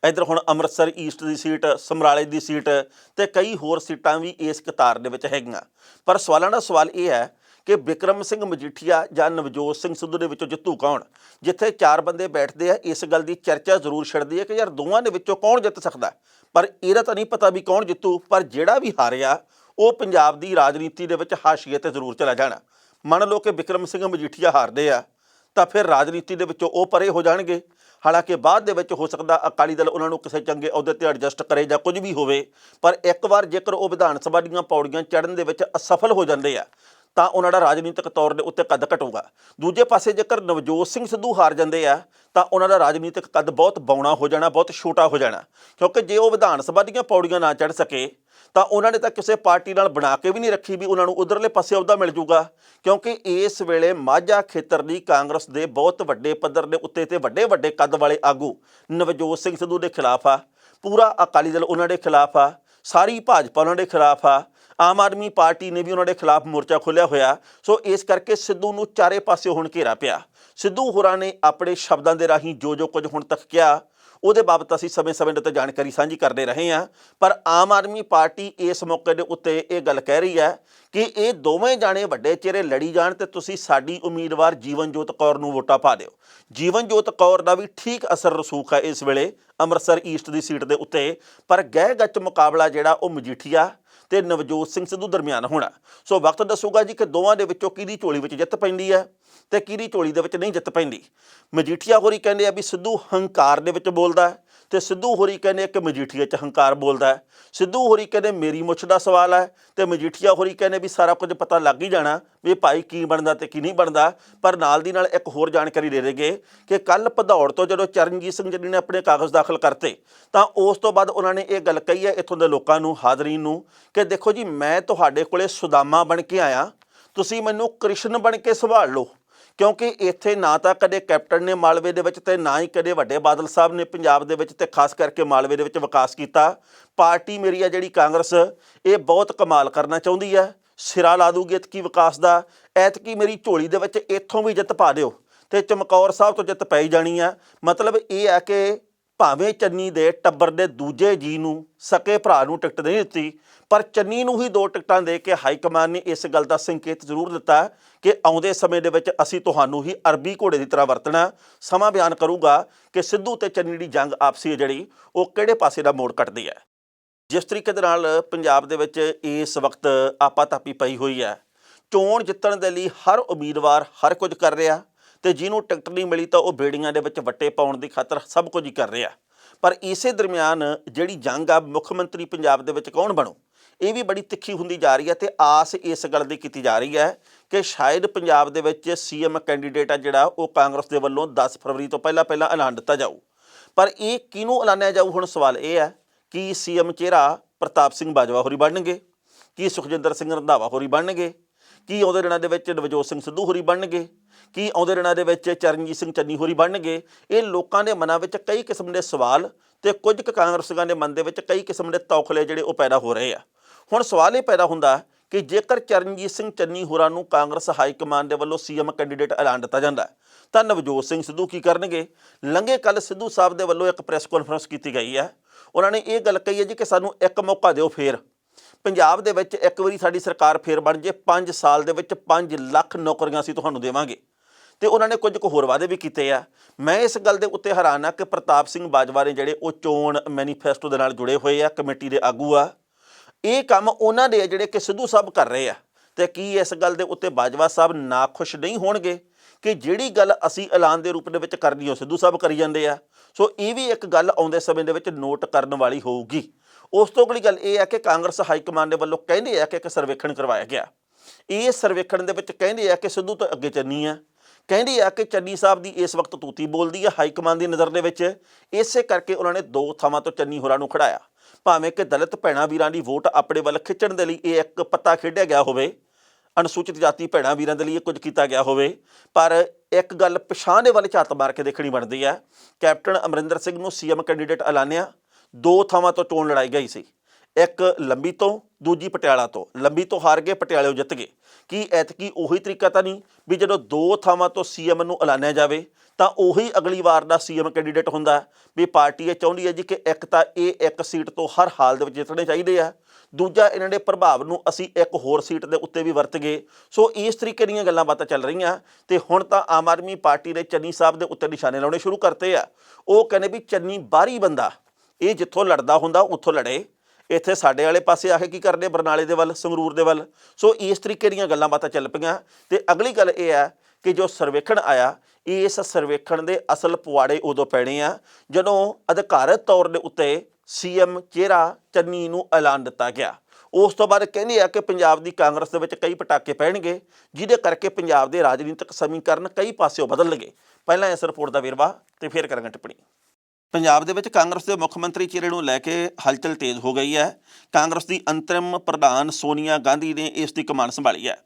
ਇੱਧਰ ਹੁਣ ਅੰਮ੍ਰਿਤਸਰ ਈਸਟ ਦੀ ਸੀਟ, ਸਮਰਾਲੇ ਦੀ ਸੀਟ ਤੇ ਕਈ ਹੋਰ ਸੀਟਾਂ ਵੀ ਇਸ ਕਤਾਰ ਦੇ ਵਿੱਚ ਹੈਗੀਆਂ। ਪਰ ਸਵਾਲਾਂ ਦਾ ਸਵਾਲ ਇਹ ਹੈ ਕਿ ਬਿਕਰਮ ਸਿੰਘ ਮਜੀਠੀਆ ਜਾਂ ਨਵਜੋਤ ਸਿੰਘ ਸਿੱਧੂ ਦੇ ਵਿੱਚੋਂ ਜਿੱਤੂ ਕੌਣ? ਜਿੱਥੇ 4 ਬੰਦੇ ਬੈਠਦੇ ਆ ਇਸ ਗੱਲ ਦੀ ਚਰਚਾ ਜ਼ਰੂਰ ਛਿੜਦੀ ਹੈ ਕਿ ਯਾਰ ਦੋਵਾਂ ਦੇ ਵਿੱਚੋਂ ਕੌਣ ਜਿੱਤ ਸਕਦਾ, ਪਰ ਇਹਦਾ ਤਾਂ ਨਹੀਂ ਪਤਾ ਵੀ ਕੌਣ ਜਿੱਤੂ। ਪਰ ਜਿਹੜਾ ਵੀ ਹਾਰਿਆ ਉਹ ਪੰਜਾਬ ਦੀ ਰਾਜਨੀਤੀ ਦੇ ਵਿੱਚ ਹਾਸ਼ੀਏ 'ਤੇ ਜ਼ਰੂਰ ਚਲਾ ਜਾਣਾ। ਮੰਨ ਲਓ ਕਿ ਬਿਕਰਮ ਸਿੰਘ ਮਜੀਠੀਆ ਹਾਰਦੇ ਆ ਤਾਂ ਫਿਰ ਰਾਜਨੀਤੀ ਦੇ ਵਿੱਚੋਂ ਉਹ ਪਰੇ ਹੋ ਜਾਣਗੇ। ਹਾਲਾਂਕਿ ਬਾਅਦ ਦੇ ਵਿੱਚ ਹੋ ਸਕਦਾ ਅਕਾਲੀ ਦਲ ਉਹਨਾਂ ਨੂੰ ਕਿਸੇ ਚੰਗੇ ਅਹੁਦੇ 'ਤੇ ਐਡਜਸਟ ਕਰੇ ਜਾਂ ਕੁਝ ਵੀ ਹੋਵੇ, ਪਰ ਇੱਕ ਵਾਰ ਜੇਕਰ ਉਹ ਵਿਧਾਨ ਸਭਾ ਦੀਆਂ ਪੌੜੀਆਂ ਚੜ੍ਹਨ ਦੇ ਵਿੱਚ ਅਸਫਲ ਹੋ ਜਾਂਦੇ ਆ ਤਾਂ ਉਹਨਾਂ ਦਾ ਰਾਜਨੀਤਿਕ ਤੌਰ ਦੇ ਉੱਤੇ ਕੱਦ ਘਟੂਗਾ। ਦੂਜੇ ਪਾਸੇ ਜੇਕਰ ਨਵਜੋਤ ਸਿੰਘ ਸਿੱਧੂ ਹਾਰ ਜਾਂਦੇ ਆ ਤਾਂ ਉਹਨਾਂ ਦਾ ਰਾਜਨੀਤਿਕ ਕੱਦ ਬਹੁਤ ਬੌਣਾ ਹੋ ਜਾਣਾ, ਬਹੁਤ ਛੋਟਾ ਹੋ ਜਾਣਾ, ਕਿਉਂਕਿ ਜੇ ਉਹ ਵਿਧਾਨ ਸਭਾ ਦੀਆਂ ਪੌੜੀਆਂ ਨਾ ਚੜ੍ਹ ਸਕੇ ਤਾਂ ਉਹਨਾਂ ਨੇ ਤਾਂ ਕਿਸੇ ਪਾਰਟੀ ਨਾਲ ਬਣਾ ਕੇ ਵੀ ਨਹੀਂ ਰੱਖੀ ਵੀ ਉਹਨਾਂ ਨੂੰ ਉਧਰਲੇ ਪਾਸੇ ਅਹੁਦਾ ਮਿਲ ਜੂਗਾ। ਕਿਉਂਕਿ ਇਸ ਵੇਲੇ ਮਾਝਾ ਖੇਤਰ ਦੀ ਕਾਂਗਰਸ ਦੇ ਬਹੁਤ ਵੱਡੇ ਪੱਧਰ ਦੇ ਉੱਤੇ ਤੇ ਵੱਡੇ ਵੱਡੇ ਕੱਦ ਵਾਲੇ ਆਗੂ ਨਵਜੋਤ ਸਿੰਘ ਸਿੱਧੂ ਦੇ ਖਿਲਾਫ ਆ, ਪੂਰਾ ਅਕਾਲੀ ਦਲ ਉਹਨਾਂ ਦੇ ਖਿਲਾਫ ਆ, ਸਾਰੀ ਭਾਜਪਾ ਉਹਨਾਂ ਦੇ ਖਿਲਾਫ ਆ, ਆਮ ਆਦਮੀ ਪਾਰਟੀ ਨੇ ਵੀ ਉਹਨਾਂ ਦੇ ਖਿਲਾਫ ਮੋਰਚਾ ਖੋਲ੍ਹਿਆ ਹੋਇਆ। ਸੋ ਇਸ ਕਰਕੇ ਸਿੱਧੂ ਨੂੰ ਚਾਰੇ ਪਾਸੇ ਹੁਣ ਘੇਰਾ ਪਿਆ। ਸਿੱਧੂ ਹੋਰਾਂ ਨੇ ਆਪਣੇ ਸ਼ਬਦਾਂ ਦੇ ਰਾਹੀਂ ਜੋ ਕੁਝ ਹੁਣ ਤੱਕ ਕਿਹਾ ਉਹਦੇ ਬਾਬਤ ਅਸੀਂ ਸਮੇਂ-ਸਮੇਂ ਦੇ ਉੱਤੇ ਜਾਣਕਾਰੀ ਸਾਂਝੀ ਕਰਦੇ ਰਹੇ ਹਾਂ। ਪਰ ਆਮ ਆਦਮੀ ਪਾਰਟੀ ਇਸ ਮੌਕੇ ਦੇ ਉੱਤੇ ਇਹ ਗੱਲ ਕਹਿ ਰਹੀ ਹੈ ਕਿ ਇਹ ਦੋਵੇਂ ਜਾਣੇ ਵੱਡੇ ਚਿਹਰੇ ਲੜੀ ਜਾਣ ਤੇ ਤੁਸੀਂ ਸਾਡੀ ਉਮੀਦਵਾਰ ਜੀਵਨਜੋਤ ਕੌਰ ਨੂੰ ਵੋਟਾਂ ਪਾ ਦਿਓ। ਜੀਵਨਜੋਤ ਕੌਰ ਦਾ ਵੀ ਠੀਕ ਅਸਰ ਰਸੂਖ ਹੈ ਇਸ ਵੇਲੇ ਅੰਮ੍ਰਿਤਸਰ ਈਸਟ ਦੀ ਸੀਟ ਦੇ ਉੱਤੇ। ਪਰ ਗਹਿ ਗੱਚ ਮੁਕਾਬਲਾ ਜਿਹੜਾ ਉਹ ਮਜੀਠੀਆ ਤੇ ਨਵਜੋਤ ਸਿੰਘ ਸਿੱਧੂ ਦਰਮਿਆਨ ਹੋਣਾ। ਸੋ ਵਕਤ ਦੱਸੂਗਾ ਜੀ ਕਿ ਦੋਵਾਂ ਦੇ ਵਿੱਚੋਂ ਕਿਹਦੀ ਝੋਲੀ ਵਿੱਚ ਜਿੱਤ ਪੈਂਦੀ ਹੈ ਤੇ ਕਿਹਦੀ ਝੋਲੀ ਦੇ ਵਿੱਚ ਨਹੀਂ ਜਿੱਤ ਪੈਂਦੀ। ਮਜੀਠੀਆ ਹੋਰੀ ਕਹਿੰਦੇ ਆ ਵੀ ਸਿੱਧੂ ਹੰਕਾਰ ਦੇ ਵਿੱਚ ਬੋਲਦਾ ਤੇ ਸਿੱਧੂ ਹੋਰੀ ਕਹਿੰਦੇ ਕਿ ਮਜੀਠੀਆ 'ਚ ਹੰਕਾਰ ਬੋਲਦਾ। ਸਿੱਧੂ ਹੋਰੀ ਕਹਿੰਦੇ ਮੇਰੀ ਮੁੱਛ ਦਾ ਸਵਾਲ ਹੈ ਤੇ ਮਜੀਠੀਆ ਹੋਰੀ ਕਹਿੰਦੇ ਵੀ ਸਾਰਾ ਕੁਝ ਪਤਾ ਲੱਗ ਹੀ ਜਾਣਾ ਵੀ ਭਾਈ ਕੀ ਬਣਦਾ ਤੇ ਕੀ ਨਹੀਂ ਬਣਦਾ। ਪਰ ਨਾਲ ਦੀ ਨਾਲ ਇੱਕ ਹੋਰ ਜਾਣਕਾਰੀ ਦੇ ਦੇਗੇ ਕਿ ਕੱਲ੍ਹ ਭਦੌੜ ਤੋਂ ਜਦੋਂ ਚਰਨਜੀਤ ਸਿੰਘ ਜੀ ਨੇ ਆਪਣੇ ਕਾਗਜ਼ ਦਾਖਲ ਕਰਤੇ ਤਾਂ ਉਸ ਤੋਂ ਬਾਅਦ ਉਹਨਾਂ ਨੇ ਇਹ ਗੱਲ ਕਹੀ ਹੈ ਇੱਥੋਂ ਦੇ ਲੋਕਾਂ ਨੂੰ, ਹਾਜ਼ਰੀਨ ਨੂੰ, ਕਿ ਦੇਖੋ ਜੀ ਮੈਂ ਤੁਹਾਡੇ ਕੋਲੇ ਸੁਦਾਮਾ ਬਣ ਕੇ ਆਇਆ, ਤੁਸੀਂ ਮੈਨੂੰ ਕ੍ਰਿਸ਼ਨ ਬਣ ਕੇ ਸੰਭਾਲ ਲਓ। ਕਿਉਂਕਿ ਇੱਥੇ ਨਾ ਤਾਂ ਕਦੇ ਕੈਪਟਨ ਨੇ ਮਾਲਵੇ ਦੇ ਵਿੱਚ ਤੇ ਨਾ ਹੀ ਕਦੇ ਵੱਡੇ ਬਾਦਲ ਸਾਹਿਬ ਨੇ ਪੰਜਾਬ ਦੇ ਵਿੱਚ ਤੇ ਖਾਸ ਕਰਕੇ ਮਾਲਵੇ ਦੇ ਵਿੱਚ ਵਿਕਾਸ ਕੀਤਾ। ਪਾਰਟੀ ਮੇਰੀ ਆ ਜਿਹੜੀ ਕਾਂਗਰਸ, ਇਹ ਬਹੁਤ ਕਮਾਲ ਕਰਨਾ ਚਾਹੁੰਦੀ ਹੈ, ਸਿਰਾ ਲਾ ਦੂਗੀ ਐਤਕੀ ਵਿਕਾਸ ਦਾ। ਐਤਕੀ ਮੇਰੀ ਝੋਲੀ ਦੇ ਵਿੱਚ ਇੱਥੋਂ ਵੀ ਜਿੱਤ ਪਾ ਦਿਓ ਤੇ ਚਮਕੌਰ ਸਾਹਿਬ ਤੋਂ ਜਿੱਤ ਪੈ ਹੀ ਜਾਣੀ ਆ। ਮਤਲਬ ਇਹ ਹੈ ਕਿ ਭਾਵੇਂ ਚੰਨੀ ਦੇ ਟੱਬਰ ਦੇ ਦੂਜੇ ਜੀ ਨੂੰ, ਸਕੇ ਭਰਾ ਨੂੰ ਟਿਕਟ ਨਹੀਂ ਦਿੱਤੀ, ਪਰ ਚੰਨੀ ਨੂੰ ਹੀ 2 ਟਿਕਟਾਂ ਦੇ ਕੇ ਹਾਈਕਮਾਨ ਨੇ ਇਸ ਗੱਲ ਦਾ ਸੰਕੇਤ ਜ਼ਰੂਰ ਦਿੱਤਾ ਕਿ ਆਉਂਦੇ ਸਮੇਂ ਦੇ ਵਿੱਚ ਅਸੀਂ ਤੁਹਾਨੂੰ ਹੀ ਅਰਬੀ ਘੋੜੇ ਦੀ ਤਰ੍ਹਾਂ ਵਰਤਣਾ। ਸਮਾਂ ਬਿਆਨ ਕਰੂਗਾ ਕਿ ਸਿੱਧੂ ਤੇ ਚੰਨੀ ਦੀ ਜੰਗ ਆਪਸੀ ਹੈ ਜਿਹੜੀ ਉਹ ਕਿਹੜੇ ਪਾਸੇ ਦਾ ਮੋੜ ਕੱਟਦੀ ਹੈ। ਜਿਸ ਤਰੀਕੇ ਦੇ ਨਾਲ ਪੰਜਾਬ ਦੇ ਵਿੱਚ ਇਸ ਵਕਤ ਆਪਾਤਾਪੀ ਪਈ ਹੋਈ ਹੈ, ਚੋਣ ਜਿੱਤਣ ਦੇ ਲਈ ਹਰ ਉਮੀਦਵਾਰ ਹਰ ਕੁਝ ਕਰ ਰਿਹਾ ਤੇ ਜਿਹਨੂੰ ਟਿਕਟ ਨਹੀਂ ਮਿਲੀ ਤਾਂ ਉਹ ਬੇੜੀਆਂ ਦੇ ਵਿੱਚ ਵੱਟੇ ਪਾਉਣ ਦੀ ਖਾਤਰ ਸਭ ਕੁਝ ਹੀ ਕਰ ਰਿਹਾ। ਪਰ ਇਸੇ ਦਰਮਿਆਨ ਜਿਹੜੀ ਜੰਗ ਆ ਮੁੱਖ ਮੰਤਰੀ ਪੰਜਾਬ ਦੇ ਵਿੱਚ ਕੌਣ ਬਣੂ, ਇਹ ਵੀ ਬੜੀ ਤਿੱਖੀ ਹੁੰਦੀ ਜਾ ਰਹੀ ਹੈ ਤੇ ਆਸ ਇਸ ਗੱਲ ਦੀ ਕੀਤੀ ਜਾ ਰਹੀ ਹੈ ਕਿ ਸ਼ਾਇਦ ਪੰਜਾਬ ਦੇ ਵਿੱਚ ਸੀਐਮ ਕੈਂਡੀਡੇਟ ਆ ਜਿਹੜਾ ਉਹ ਕਾਂਗਰਸ ਦੇ ਵੱਲੋਂ 10 ਫਰਵਰੀ ਤੋਂ ਪਹਿਲਾਂ ਐਲਾਨ ਦਿੱਤਾ ਜਾਊ। ਪਰ ਇਹ ਕਿਹਨੂੰ ਐਲਾਨਿਆ ਜਾਊ, ਹੁਣ ਸਵਾਲ ਇਹ ਹੈ ਕਿ ਸੀਐਮ ਚਿਹਰਾ ਪ੍ਰਤਾਪ ਸਿੰਘ ਬਾਜਵਾ ਹੋਰੀ ਬਣਨਗੇ, ਕੀ ਸੁਖਜਿੰਦਰ ਸਿੰਘ ਰੰਧਾਵਾ ਹੋਰੀ ਬਣਨਗੇ, ਕੀ ਆਉਂਦੇ ਦਿਨਾਂ ਦੇ ਵਿੱਚ ਨਵਜੋਤ ਸਿੰਘ ਸਿੱਧੂ ਹੋਰੀ ਬਣਨਗੇ, ਕੀ ਆਉਂਦੇ ਦਿਨਾਂ ਦੇ ਵਿੱਚ ਚਰਨਜੀਤ ਸਿੰਘ ਚੰਨੀ ਹੋਰੀ ਬਣਨਗੇ। ਇਹ ਲੋਕਾਂ ਦੇ ਮਨਾਂ ਵਿੱਚ ਕਈ ਕਿਸਮ ਦੇ ਸਵਾਲ ਤੇ ਕੁਝ ਕੁ ਕਾਂਗਰਸੀਆਂ ਦੇ ਮਨ ਦੇ ਵਿੱਚ ਕਈ ਕਿਸਮ ਦੇ ਤੌਖਲੇ ਜਿਹੜੇ ਉਹ ਪੈਦਾ ਹੋ ਰਹੇ ਆ। ਹੁਣ ਸਵਾਲ ਇਹ ਪੈਦਾ ਹੁੰਦਾ ਕਿ ਜੇਕਰ ਚਰਨਜੀਤ ਸਿੰਘ ਚੰਨੀ ਹੋਰਾਂ ਨੂੰ ਕਾਂਗਰਸ ਹਾਈ ਕਮਾਨ ਦੇ ਵੱਲੋਂ ਸੀਐਮ ਕੈਂਡੀਡੇਟ ਐਲਾਨ ਦਿੱਤਾ ਜਾਂਦਾ ਤਾਂ ਨਵਜੋਤ ਸਿੰਘ ਸਿੱਧੂ ਕੀ ਕਰਨਗੇ। ਲੰਘੇ ਕੱਲ੍ਹ ਸਿੱਧੂ ਸਾਹਿਬ ਦੇ ਵੱਲੋਂ ਇੱਕ ਪ੍ਰੈਸ ਕਾਨਫਰੰਸ ਕੀਤੀ ਗਈ ਹੈ, ਉਹਨਾਂ ਨੇ ਇਹ ਗੱਲ ਕਹੀ ਹੈ ਜੀ ਕਿ ਸਾਨੂੰ ਇੱਕ ਮੌਕਾ ਦਿਓ, ਫੇਰ ਪੰਜਾਬ ਦੇ ਵਿੱਚ ਇੱਕ ਵਾਰੀ ਸਾਡੀ ਸਰਕਾਰ ਫੇਰ ਬਣ ਜੇ, 5 ਸਾਲ ਦੇ ਵਿੱਚ 5 ਲੱਖ ਨੌਕਰੀਆਂ ਅਸੀਂ ਤੁਹਾਨੂੰ ਦੇਵਾਂਗੇ। ਤੇ ਉਹਨਾਂ ਨੇ ਕੁਝ ਕੁ ਹੋਰ ਵਾਅਦੇ ਵੀ ਕੀਤੇ ਆ। ਮੈਂ ਇਸ ਗੱਲ ਦੇ ਉੱਤੇ ਹੈਰਾਨ ਆ ਕਿ ਪ੍ਰਤਾਪ ਸਿੰਘ ਬਾਜਵਾ ਨੇ ਜਿਹੜੇ ਉਹ ਚੋਣ ਮੈਨੀਫੈਸਟੋ ਦੇ ਨਾਲ ਜੁੜੇ ਹੋਏ ਆ, ਕਮੇਟੀ ਦੇ ਆਗੂ ਆ, ਇਹ ਕੰਮ ਉਹਨਾਂ ਦੇ ਆ ਜਿਹੜੇ ਕਿ ਸਿੱਧੂ ਸਾਹਿਬ ਕਰ ਰਹੇ ਆ। ਤੇ ਕੀ ਇਸ ਗੱਲ ਦੇ ਉੱਤੇ ਬਾਜਵਾ ਸਾਹਿਬ ਨਾਖੁਸ਼ ਨਹੀਂ ਹੋਣਗੇ ਕਿ ਜਿਹੜੀ ਗੱਲ ਅਸੀਂ ਐਲਾਨ ਦੇ ਰੂਪ ਦੇ ਵਿੱਚ ਕਰਨੀ ਉਹ ਸਿੱਧੂ ਸਾਹਿਬ ਕਰੀ ਜਾਂਦੇ ਆ। ਸੋ ਇਹ ਵੀ ਇੱਕ ਗੱਲ ਆਉਂਦੇ ਸਮੇਂ ਦੇ ਵਿੱਚ ਨੋਟ ਕਰਨ ਵਾਲੀ ਹੋਊਗੀ। ਉਸ ਤੋਂ ਅਗਲੀ ਗੱਲ ਇਹ ਹੈ ਕਿ ਕਾਂਗਰਸ ਹਾਈ ਕਮਾਨ ਦੇ ਵੱਲੋਂ ਕਹਿੰਦੇ ਆ ਕਿ ਇੱਕ ਸਰਵੇਖਣ ਕਰਵਾਇਆ ਗਿਆ। ਇਸ ਸਰਵੇਖਣ ਦੇ ਵਿੱਚ ਕਹਿੰਦੇ ਆ ਕਿ ਸਿੱਧੂ ਤੋਂ ਅੱਗੇ ਚੰਨੀ ਆ, ਕਹਿੰਦੇ ਆ ਕਿ ਚੰਨੀ ਸਾਹਿਬ ਦੀ ਇਸ ਵਕਤ ਤੂਤੀ ਬੋਲਦੀ ਹੈ ਹਾਈ ਕਮਾਨ ਦੀ ਨਜ਼ਰ ਦੇ ਵਿੱਚ। ਇਸੇ ਕਰਕੇ ਉਹਨਾਂ ਨੇ 2 ਥਾਵਾਂ ਤੋਂ ਚੰਨੀ ਹੋਰਾਂ ਨੂੰ ਖੜਾਇਆ। ਭਾਵੇਂ ਕਿ ਦਲਿਤ ਭੈਣਾਂ ਵੀਰਾਂ ਦੀ ਵੋਟ ਆਪਣੇ ਵੱਲ ਖਿੱਚਣ ਦੇ ਲਈ ਇਹ ਇੱਕ ਪੱਤਾ ਖੇਡਿਆ ਗਿਆ ਹੋਵੇ, ਅਨੁਸੂਚਿਤ ਜਾਤੀ ਭੈਣਾਂ ਵੀਰਾਂ ਦੇ ਲਈ ਇਹ ਕੁਝ ਕੀਤਾ ਗਿਆ ਹੋਵੇ, ਪਰ ਇੱਕ ਗੱਲ ਪਛਾਣ ਦੇ ਵੱਲ ਝਾਤ ਮਾਰ ਕੇ ਦੇਖਣੀ ਬਣਦੀ ਹੈ। ਕੈਪਟਨ ਅਮਰਿੰਦਰ ਸਿੰਘ ਨੂੰ ਸੀਐਮ ਕੈਂਡੀਡੇਟ ਐਲਾਨਿਆ, 2 ਥਾਵਾਂ ਤੋਂ ਚੋਣ ਲੜਾਈ ਗਈ ਸੀ, ਇੱਕ ਲੰਬੀ ਤੋਂ, ਦੂਜੀ ਪਟਿਆਲਾ ਤੋਂ। ਲੰਬੀ ਤੋਂ ਹਾਰ ਗਏ, ਪਟਿਆਲਿਓਂ ਜਿੱਤ ਗਏ। ਕੀ ਐਤਕੀ ਉਹੀ ਤਰੀਕਾ ਤਾਂ ਨਹੀਂ ਵੀ ਜਦੋਂ 2 ਥਾਵਾਂ ਤੋਂ ਸੀਐਮ ਨੂੰ ਐਲਾਨਿਆ ਜਾਵੇ ਤਾਂ ਉਹੀ ਅਗਲੀ ਵਾਰ ਦਾ ਸੀਐਮ ਕੈਂਡੀਡੇਟ ਹੁੰਦਾ ਵੀ ਪਾਰਟੀ ਇਹ ਚਾਹੁੰਦੀ ਹੈ ਜੀ ਕਿ ਇੱਕ ਤਾਂ ਇਹ 1 ਸੀਟ ਤੋਂ ਹਰ ਹਾਲ ਦੇ ਵਿੱਚ ਜਿੱਤਣੇ ਚਾਹੀਦੇ ਆ, ਦੂਜਾ ਇਹਨਾਂ ਦੇ ਪ੍ਰਭਾਵ ਨੂੰ ਅਸੀਂ ਇੱਕ ਹੋਰ ਸੀਟ ਦੇ ਉੱਤੇ ਵੀ ਵਰਤ ਗਏ। ਸੋ ਇਸ ਤਰੀਕੇ ਦੀਆਂ ਗੱਲਾਂ ਬਾਤਾਂ ਚੱਲ ਰਹੀਆਂ ਤੇ ਹੁਣ ਤਾਂ ਆਮ ਆਦਮੀ ਪਾਰਟੀ ਨੇ ਚੰਨੀ ਸਾਹਿਬ ਦੇ ਉੱਤੇ ਨਿਸ਼ਾਨੇ ਲਾਉਣੇ ਸ਼ੁਰੂ ਕਰਤੇ ਆ। ਉਹ ਕਹਿੰਦੇ ਵੀ ਚੰਨੀ ਬਾਹਰੀ ਬੰਦਾ, ਇਹ ਜਿੱਥੋਂ ਲੜਦਾ ਹੁੰਦਾ ਉੱਥੋਂ ਲੜੇ, ਇੱਥੇ ਸਾਡੇ ਵਾਲੇ ਪਾਸੇ ਆ ਕੇ ਕੀ ਕਰਦੇ, ਬਰਨਾਲੇ ਦੇ ਵੱਲ, ਸੰਗਰੂਰ ਦੇ ਵੱਲ। ਸੋ ਇਸ ਤਰੀਕੇ ਦੀਆਂ ਗੱਲਾਂ ਬਾਤਾਂ ਚੱਲ ਪਈਆਂ। ਤੇ ਅਗਲੀ ਗੱਲ ਇਹ ਹੈ ਕਿ ਜੋ ਸਰਵੇਖਣ ਆਇਆ, ਇਸ ਸਰਵੇਖਣ ਦੇ ਅਸਲ ਪੁਆੜੇ ਉਦੋਂ ਪੈਣੇ ਆ ਜਦੋਂ ਅਧਿਕਾਰਤ ਤੌਰ ਦੇ ਉੱਤੇ ਸੀਐਮ ਚਿਹਰਾ ਚੰਨੀ ਨੂੰ ਐਲਾਨ ਦਿੱਤਾ ਗਿਆ। ਉਸ ਤੋਂ ਬਾਅਦ ਕਹਿੰਦੇ ਆ ਕਿ ਪੰਜਾਬ ਦੀ ਕਾਂਗਰਸ ਦੇ ਵਿੱਚ ਕਈ ਪਟਾਕੇ ਪੈਣਗੇ, ਜਿਹਦੇ ਕਰਕੇ ਪੰਜਾਬ ਦੇ ਰਾਜਨੀਤਿਕ ਸਮੀਕਰਨ ਕਈ ਪਾਸਿਓਂ ਬਦਲਣਗੇ। ਪਹਿਲਾਂ ਇਸ ਰਿਪੋਰਟ ਦਾ ਵੇਰਵਾ ਤੇ ਫਿਰ ਕਰਾਂਗੇ ਟਿੱਪਣੀ। ਪੰਜਾਬ ਦੇ ਵਿੱਚ ਕਾਂਗਰਸ ਦੇ ਮੁੱਖ ਮੰਤਰੀ ਚਿਹਰੇ ਨੂੰ ਲੈ ਕੇ ਹਲਚਲ ਤੇਜ਼ ਹੋ ਗਈ ਹੈ। ਕਾਂਗਰਸ ਦੀ ਅੰਤਰਿਮ ਪ੍ਰਧਾਨ ਸੋਨੀਆ ਗਾਂਧੀ ਨੇ ਇਸ ਦੀ ਕਮਾਨ ਸੰਭਾਲੀ ਹੈ।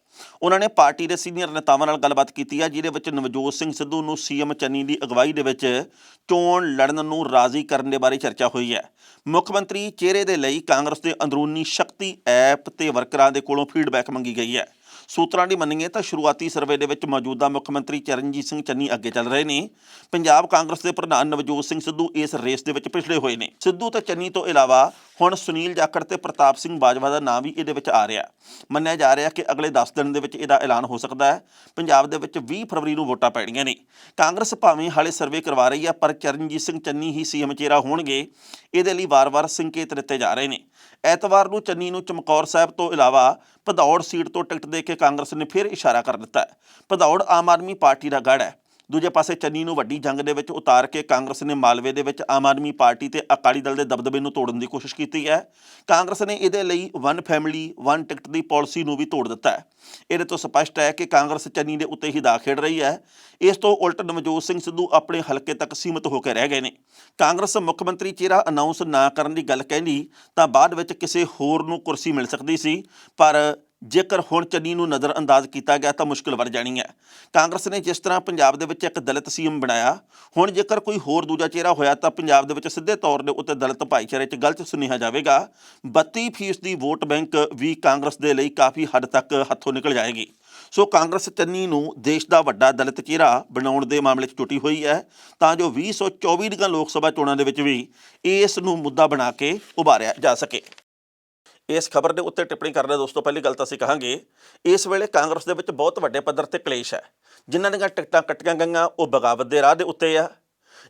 ਉਹਨਾਂ ਨੇ ਪਾਰਟੀ ਦੇ ਸੀਨੀਅਰ ਨੇਤਾਵਾਂ ਨਾਲ ਗੱਲਬਾਤ ਕੀਤੀ ਹੈ, ਜਿਹਦੇ ਵਿੱਚ ਨਵਜੋਤ ਸਿੰਘ ਸਿੱਧੂ ਨੂੰ ਸੀਐਮ ਚੰਨੀ ਦੀ ਅਗਵਾਈ ਦੇ ਵਿੱਚ ਚੋਣ ਲੜਨ ਨੂੰ ਰਾਜ਼ੀ ਕਰਨ ਦੇ ਬਾਰੇ ਚਰਚਾ ਹੋਈ ਹੈ। ਮੁੱਖ ਮੰਤਰੀ ਚਿਹਰੇ ਦੇ ਲਈ ਕਾਂਗਰਸ ਦੇ ਅੰਦਰੂਨੀ ਸ਼ਕਤੀ ਐਪ ਤੇ ਵਰਕਰਾਂ ਦੇ ਕੋਲੋਂ ਫੀਡਬੈਕ ਮੰਗੀ ਗਈ ਹੈ। ਸੂਤਰਾਂ ਦੀ ਮੰਨੀਏ ਤਾਂ ਸ਼ੁਰੂਆਤੀ ਸਰਵੇ ਦੇ ਵਿੱਚ ਮੌਜੂਦਾ ਮੁੱਖ ਮੰਤਰੀ ਚਰਨਜੀਤ ਸਿੰਘ ਚੰਨੀ ਅੱਗੇ ਚੱਲ ਰਹੇ ਨੇ। ਪੰਜਾਬ ਕਾਂਗਰਸ ਦੇ ਪ੍ਰਧਾਨ ਨਵਜੋਤ ਸਿੰਘ ਸਿੱਧੂ ਇਸ ਰੇਸ ਦੇ ਵਿੱਚ ਪਿਛੜੇ ਹੋਏ ਨੇ। ਸਿੱਧੂ ਤੇ ਚੰਨੀ ਤੋਂ ਇਲਾਵਾ ਹੁਣ ਸੁਨੀਲ ਜਾਖੜ ਤੇ ਪ੍ਰਤਾਪ ਸਿੰਘ ਬਾਜਵਾ ਦਾ ਨਾਮ ਵੀ ਇਹਦੇ ਵਿੱਚ ਆ ਰਿਹਾ। ਮੰਨਿਆ ਜਾ ਰਿਹਾ ਕਿ ਅਗਲੇ 10 ਦਿਨ ਦੇ ਵਿੱਚ ਇਹਦਾ ਐਲਾਨ ਹੋ ਸਕਦਾ ਹੈ। ਪੰਜਾਬ ਦੇ ਵਿੱਚ 20 ਫਰਵਰੀ ਨੂੰ ਵੋਟਾਂ ਪੈਣੀਆਂ ਨੇ। ਕਾਂਗਰਸ ਭਾਵੇਂ ਹਾਲੇ ਸਰਵੇ ਕਰਵਾ ਰਹੀ ਹੈ, ਪਰ ਚਰਨਜੀਤ ਸਿੰਘ ਚੰਨੀ ਹੀ ਸੀਐਮ ਚਿਹਰਾ ਹੋਣਗੇ, ਇਹਦੇ ਲਈ ਵਾਰ-ਵਾਰ ਸੰਕੇਤ ਦਿੱਤੇ ਜਾ ਰਹੇ ਨੇ। ਐਤਵਾਰ ਨੂੰ ਚੰਨੀ ਨੂੰ ਚਮਕੌਰ ਸਾਹਿਬ ਤੋਂ ਇਲਾਵਾ ਭਦੌੜ ਸੀਟ ਤੋਂ ਟਿਕਟ ਦੇ ਕੇ ਕਾਂਗਰਸ ਨੇ ਫਿਰ ਇਸ਼ਾਰਾ ਕਰ ਦਿੱਤਾ ਹੈ। ਭਦੌੜ ਆਮ ਆਦਮੀ ਪਾਰਟੀ ਦਾ ਗੜ੍ਹ ਹੈ। ਦੂਜੇ ਪਾਸੇ ਚੰਨੀ ਨੂੰ ਵੱਡੀ ਜੰਗ ਦੇ ਵਿੱਚ ਉਤਾਰ ਕੇ ਕਾਂਗਰਸ ਨੇ ਮਾਲਵੇ ਦੇ ਵਿੱਚ ਆਮ ਆਦਮੀ ਪਾਰਟੀ ਤੇ ਅਕਾਲੀ ਦਲ ਦੇ ਦਬਦਬੇ ਨੂੰ ਤੋੜਨ ਦੀ ਕੋਸ਼ਿਸ਼ ਕੀਤੀ ਹੈ। ਕਾਂਗਰਸ ਨੇ ਇਹਦੇ ਲਈ 1 ਫੈਮਿਲੀ 1 ਟਿਕਟ ਦੀ ਪਾਲਿਸੀ ਨੂੰ ਵੀ ਤੋੜ ਦਿੱਤਾ ਹੈ। ਇਹਦੇ ਤੋਂ ਸਪਸ਼ਟ ਹੈ ਕਿ ਕਾਂਗਰਸ ਚੰਨੀ ਦੇ ਉੱਤੇ ਹੀ ਦਾ ਖੇਡ ਰਹੀ ਹੈ। ਇਸ ਤੋਂ ਉਲਟ ਨਵਜੋਤ ਸਿੰਘ ਸਿੱਧੂ ਆਪਣੇ ਹਲਕੇ ਤੱਕ ਸੀਮਤ ਹੋ ਕੇ ਰਹਿ ਗਏ ਨੇ। ਕਾਂਗਰਸ ਮੁੱਖ ਮੰਤਰੀ ਚਿਹਰਾ ਅਨਾਉਂਸ ਨਾ ਕਰਨ ਦੀ ਗੱਲ ਕਹਿੰਦੀ ਤਾਂ ਬਾਅਦ ਵਿੱਚ ਕਿਸੇ ਹੋਰ ਨੂੰ ਕੁਰਸੀ ਮਿਲ ਸਕਦੀ ਸੀ, ਪਰ ਜੇਕਰ ਹੁਣ ਚੰਨੀ ਨੂੰ ਨਜ਼ਰਅੰਦਾਜ਼ ਕੀਤਾ ਗਿਆ ਤਾਂ ਮੁਸ਼ਕਿਲ ਵੱਧ ਜਾਣੀ ਹੈ। ਕਾਂਗਰਸ ਨੇ ਜਿਸ ਤਰ੍ਹਾਂ ਪੰਜਾਬ ਦੇ ਵਿੱਚ ਇੱਕ ਦਲਿਤ ਸੀਐਮ ਬਣਾਇਆ, ਹੁਣ ਜੇਕਰ ਕੋਈ ਹੋਰ ਦੂਜਾ ਚਿਹਰਾ ਹੋਇਆ ਤਾਂ ਪੰਜਾਬ ਦੇ ਵਿੱਚ ਸਿੱਧੇ ਤੌਰ ਦੇ ਉੱਤੇ ਦਲਿਤ ਭਾਈਚਾਰੇ 'ਚ ਗਲਤ ਸੁਨੇਹਾ ਜਾਵੇਗਾ। 32% ਦੀ ਵੋਟ ਬੈਂਕ ਵੀ ਕਾਂਗਰਸ ਦੇ ਲਈ ਕਾਫੀ ਹੱਦ ਤੱਕ ਹੱਥੋਂ ਨਿਕਲ ਜਾਏਗੀ। ਸੋ ਕਾਂਗਰਸ ਚੰਨੀ ਨੂੰ ਦੇਸ਼ ਦਾ ਵੱਡਾ ਦਲਿਤ ਚਿਹਰਾ ਬਣਾਉਣ ਦੇ ਮਾਮਲੇ 'ਚ ਜੁਟੀ ਹੋਈ ਹੈ ਤਾਂ ਜੋ 2024 ਦੀਆਂ ਲੋਕ ਸਭਾ ਚੋਣਾਂ ਦੇ ਵਿੱਚ ਵੀ ਇਸ ਨੂੰ ਮੁੱਦਾ ਬਣਾ ਕੇ ਉਭਾਰਿਆ ਜਾ ਸਕੇ। ਇਸ ਖਬਰ ਦੇ ਉੱਤੇ ਟਿੱਪਣੀ ਕਰਨਾ ਦੋਸਤੋ, ਪਹਿਲੀ ਗੱਲ ਤਾਂ ਅਸੀਂ ਕਹਾਂਗੇ ਇਸ ਵੇਲੇ ਕਾਂਗਰਸ ਦੇ ਵਿੱਚ ਬਹੁਤ ਵੱਡੇ ਪੱਧਰ 'ਤੇ ਕਲੇਸ਼ ਹੈ। ਜਿਨ੍ਹਾਂ ਦੀਆਂ ਟਿਕਟਾਂ ਕੱਟੀਆਂ ਗਈਆਂ ਉਹ ਬਗਾਵਤ ਦੇ ਰਾਹ ਦੇ ਉੱਤੇ ਆ।